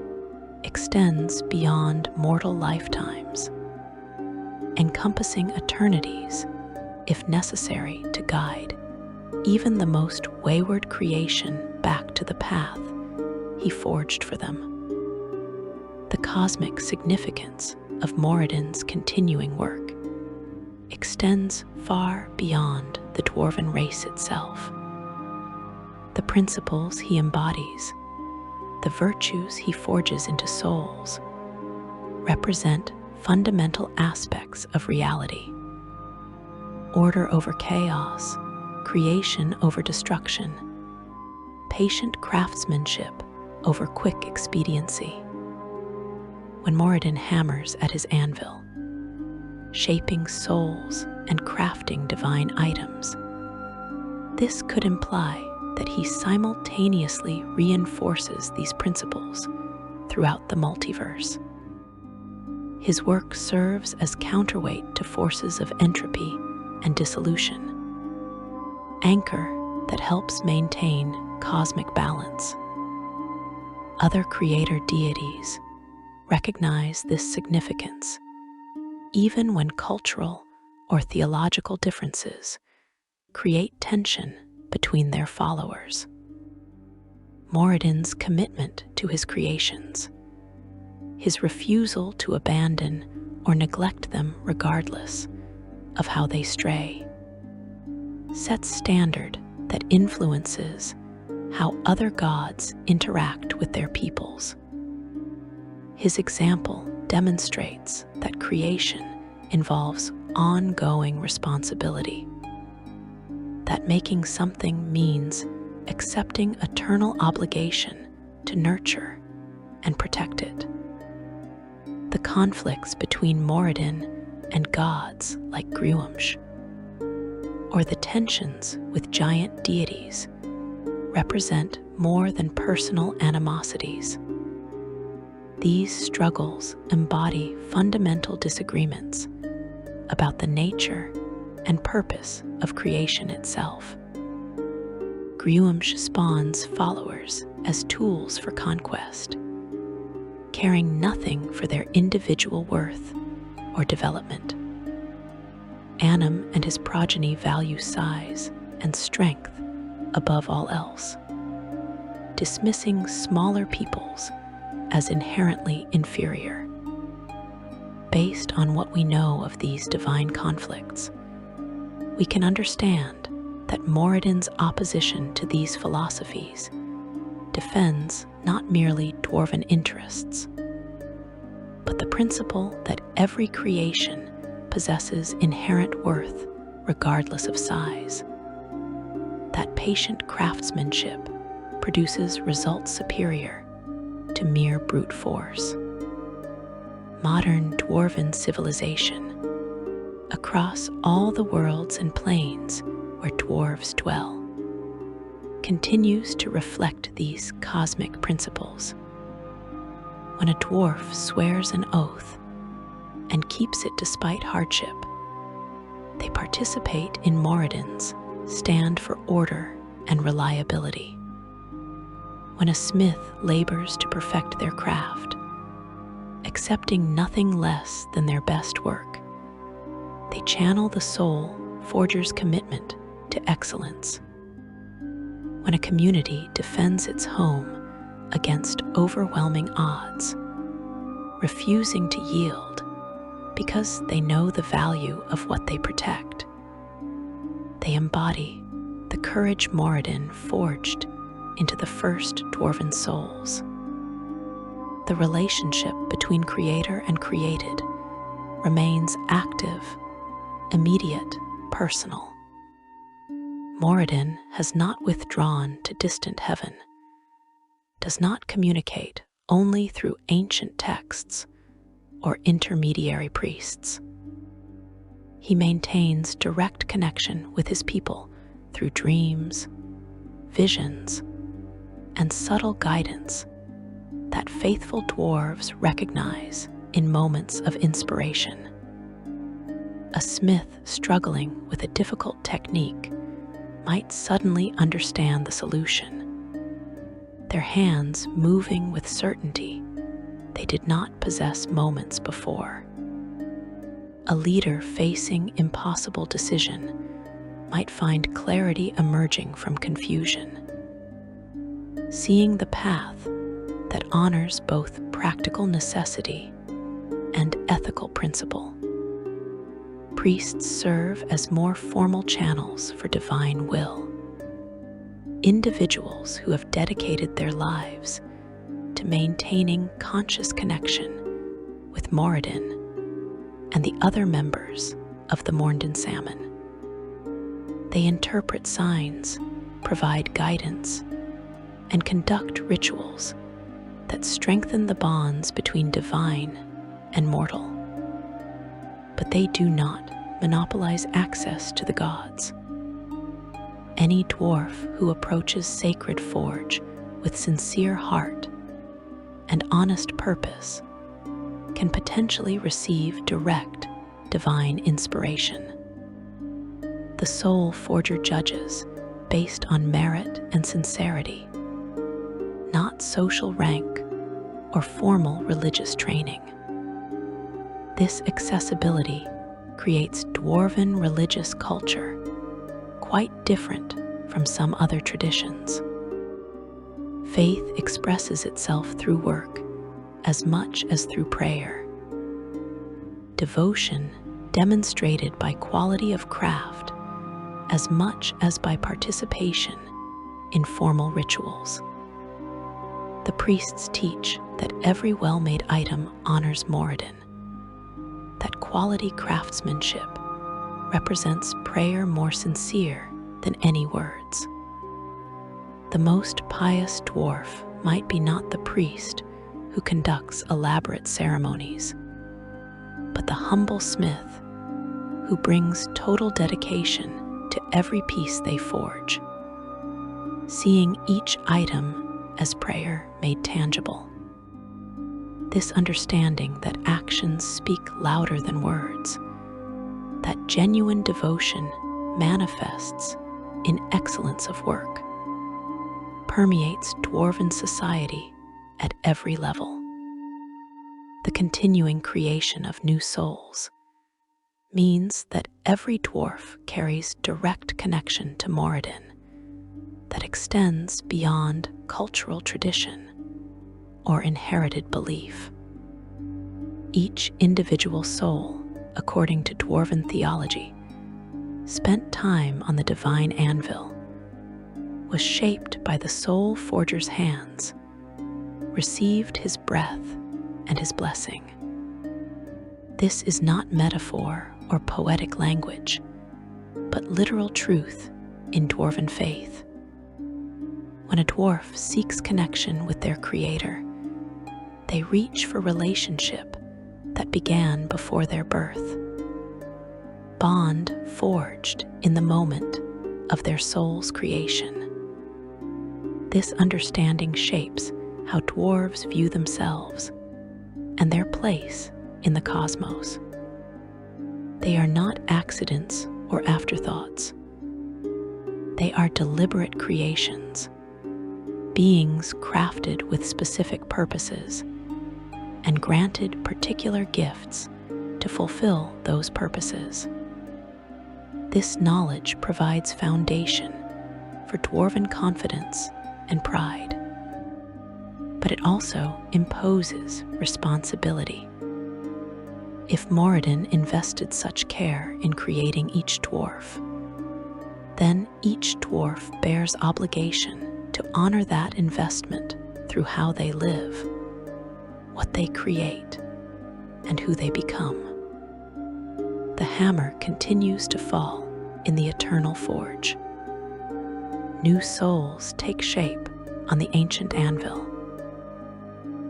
extends beyond mortal lifetimes, encompassing eternities, if necessary, to guide even the most wayward creation back to the path he forged for them. The cosmic significance of Moradin's continuing work extends far beyond the dwarven race itself. The principles he embodies, the virtues he forges into souls, represent fundamental aspects of reality. Order over chaos, creation over destruction, patient craftsmanship over quick expediency. When Moradin hammers at his anvil, shaping souls and crafting divine items, this could imply that he simultaneously reinforces these principles throughout the multiverse. His work serves as counterweight to forces of entropy and dissolution, anchor that helps maintain cosmic balance. Other creator deities recognize this significance, even when cultural or theological differences create tension between their followers. Moradin's commitment to his creations, his refusal to abandon or neglect them regardless of how they stray, sets standard that influences how other gods interact with their peoples. His example demonstrates that creation involves ongoing responsibility, that making something means accepting eternal obligation to nurture and protect it. The conflicts between Moradin and gods like Gruumsh, or the tensions with giant deities, represent more than personal animosities. These struggles embody fundamental disagreements about the nature and purpose of creation itself. Gruumsh spawns followers as tools for conquest, caring nothing for their individual worth or development. Annam and his progeny value size and strength above all else, dismissing smaller peoples as inherently inferior. Based on what we know of these divine conflicts, we can understand that Moradin's opposition to these philosophies defends not merely dwarven interests, but the principle that every creation possesses inherent worth regardless of size, that patient craftsmanship produces results superior to mere brute force. Modern dwarven civilization, across all the worlds and planes where dwarves dwell, continues to reflect these cosmic principles. When a dwarf swears an oath and keeps it despite hardship, they participate in Moradin's stand for order and reliability. When a smith labors to perfect their craft, accepting nothing less than their best work, they channel the soul forger's commitment to excellence. When a community defends its home against overwhelming odds, refusing to yield because they know the value of what they protect, they embody the courage Moradin forged into the first dwarven souls. The relationship between creator and created remains active, immediate, personal. Moradin has not withdrawn to distant heaven, does not communicate only through ancient texts or intermediary priests. He maintains direct connection with his people through dreams, visions, and subtle guidance that faithful dwarves recognize in moments of inspiration. A smith struggling with a difficult technique might suddenly understand the solution, their hands moving with certainty they did not possess moments before. A leader facing impossible decision might find clarity emerging from confusion, seeing the path that honors both practical necessity and ethical principle. Priests serve as more formal channels for divine will, individuals who have dedicated their lives to maintaining conscious connection with Moradin and the other members of the Moradin Salmon. They interpret signs, provide guidance, and conduct rituals that strengthen the bonds between divine and mortal. But they do not monopolize access to the gods. Any dwarf who approaches Sacred Forge with sincere heart and honest purpose can potentially receive direct divine inspiration. The Soulforger judges based on merit and sincerity, not social rank or formal religious training. This accessibility creates dwarven religious culture quite different from some other traditions. Faith expresses itself through work as much as through prayer. Devotion demonstrated by quality of craft as much as by participation in formal rituals. The priests teach that every well-made item honors Moradin, that quality craftsmanship represents prayer more sincere than any words. The most pious dwarf might be not the priest who conducts elaborate ceremonies, but the humble smith who brings total dedication to every piece they forge, seeing each item as prayer made tangible. This understanding that actions speak louder than words, that genuine devotion manifests in excellence of work, permeates dwarven society at every level. The continuing creation of new souls means that every dwarf carries direct connection to Moradin that extends beyond cultural tradition or inherited belief. Each individual soul, according to dwarven theology, spent time on the divine anvil, was shaped by the Soulforger's hands, received his breath and his blessing. This is not metaphor or poetic language, but literal truth in dwarven faith. When a dwarf seeks connection with their creator, they reach for relationship that began before their birth, bond forged in the moment of their soul's creation. This understanding shapes how dwarves view themselves and their place in the cosmos. They are not accidents or afterthoughts. They are deliberate creations, beings crafted with specific purposes and granted particular gifts to fulfill those purposes. This knowledge provides foundation for dwarven confidence and pride, but it also imposes responsibility. If Moradin invested such care in creating each dwarf, then each dwarf bears obligation to honor that investment through how they live, what they create, and who they become. The hammer continues to fall in the eternal forge. New souls take shape on the ancient anvil.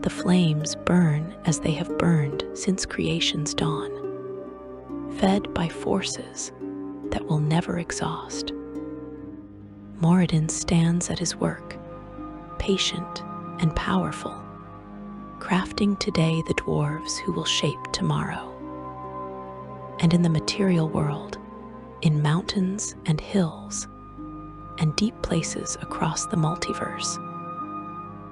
The flames burn as they have burned since creation's dawn, fed by forces that will never exhaust. Moradin stands at his work, patient and powerful, crafting today the dwarves who will shape tomorrow. And in the material world, in mountains and hills, and deep places across the multiverse,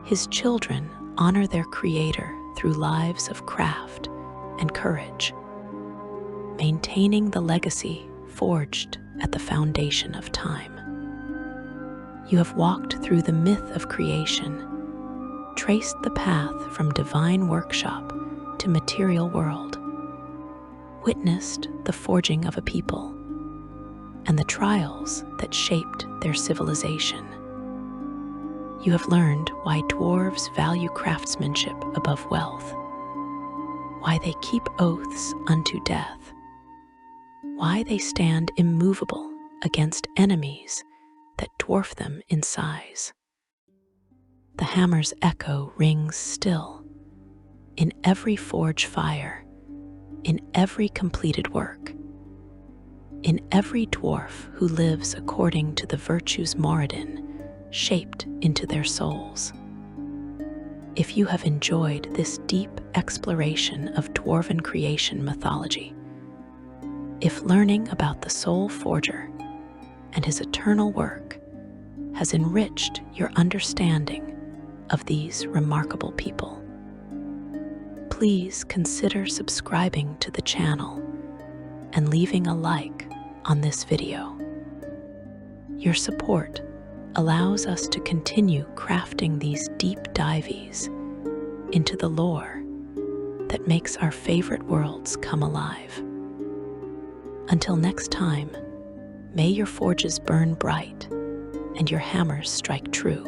his children honor their creator through lives of craft and courage, maintaining the legacy forged at the foundation of time. You have walked through the myth of creation, traced the path from divine workshop to material world, witnessed the forging of a people and the trials that shaped their civilization. You have learned why dwarves value craftsmanship above wealth, why they keep oaths unto death, why they stand immovable against enemies that dwarf them in size. The hammer's echo rings still in every forge fire, in every completed work, in every dwarf who lives according to the virtues Moradin shaped into their souls. If you have enjoyed this deep exploration of dwarven creation mythology, if learning about the Soulforger and his eternal work has enriched your understanding of these remarkable people, please consider subscribing to the channel and leaving a like on this video. Your support allows us to continue crafting these deep dives into the lore that makes our favorite worlds come alive. Until next time, may your forges burn bright and your hammers strike true.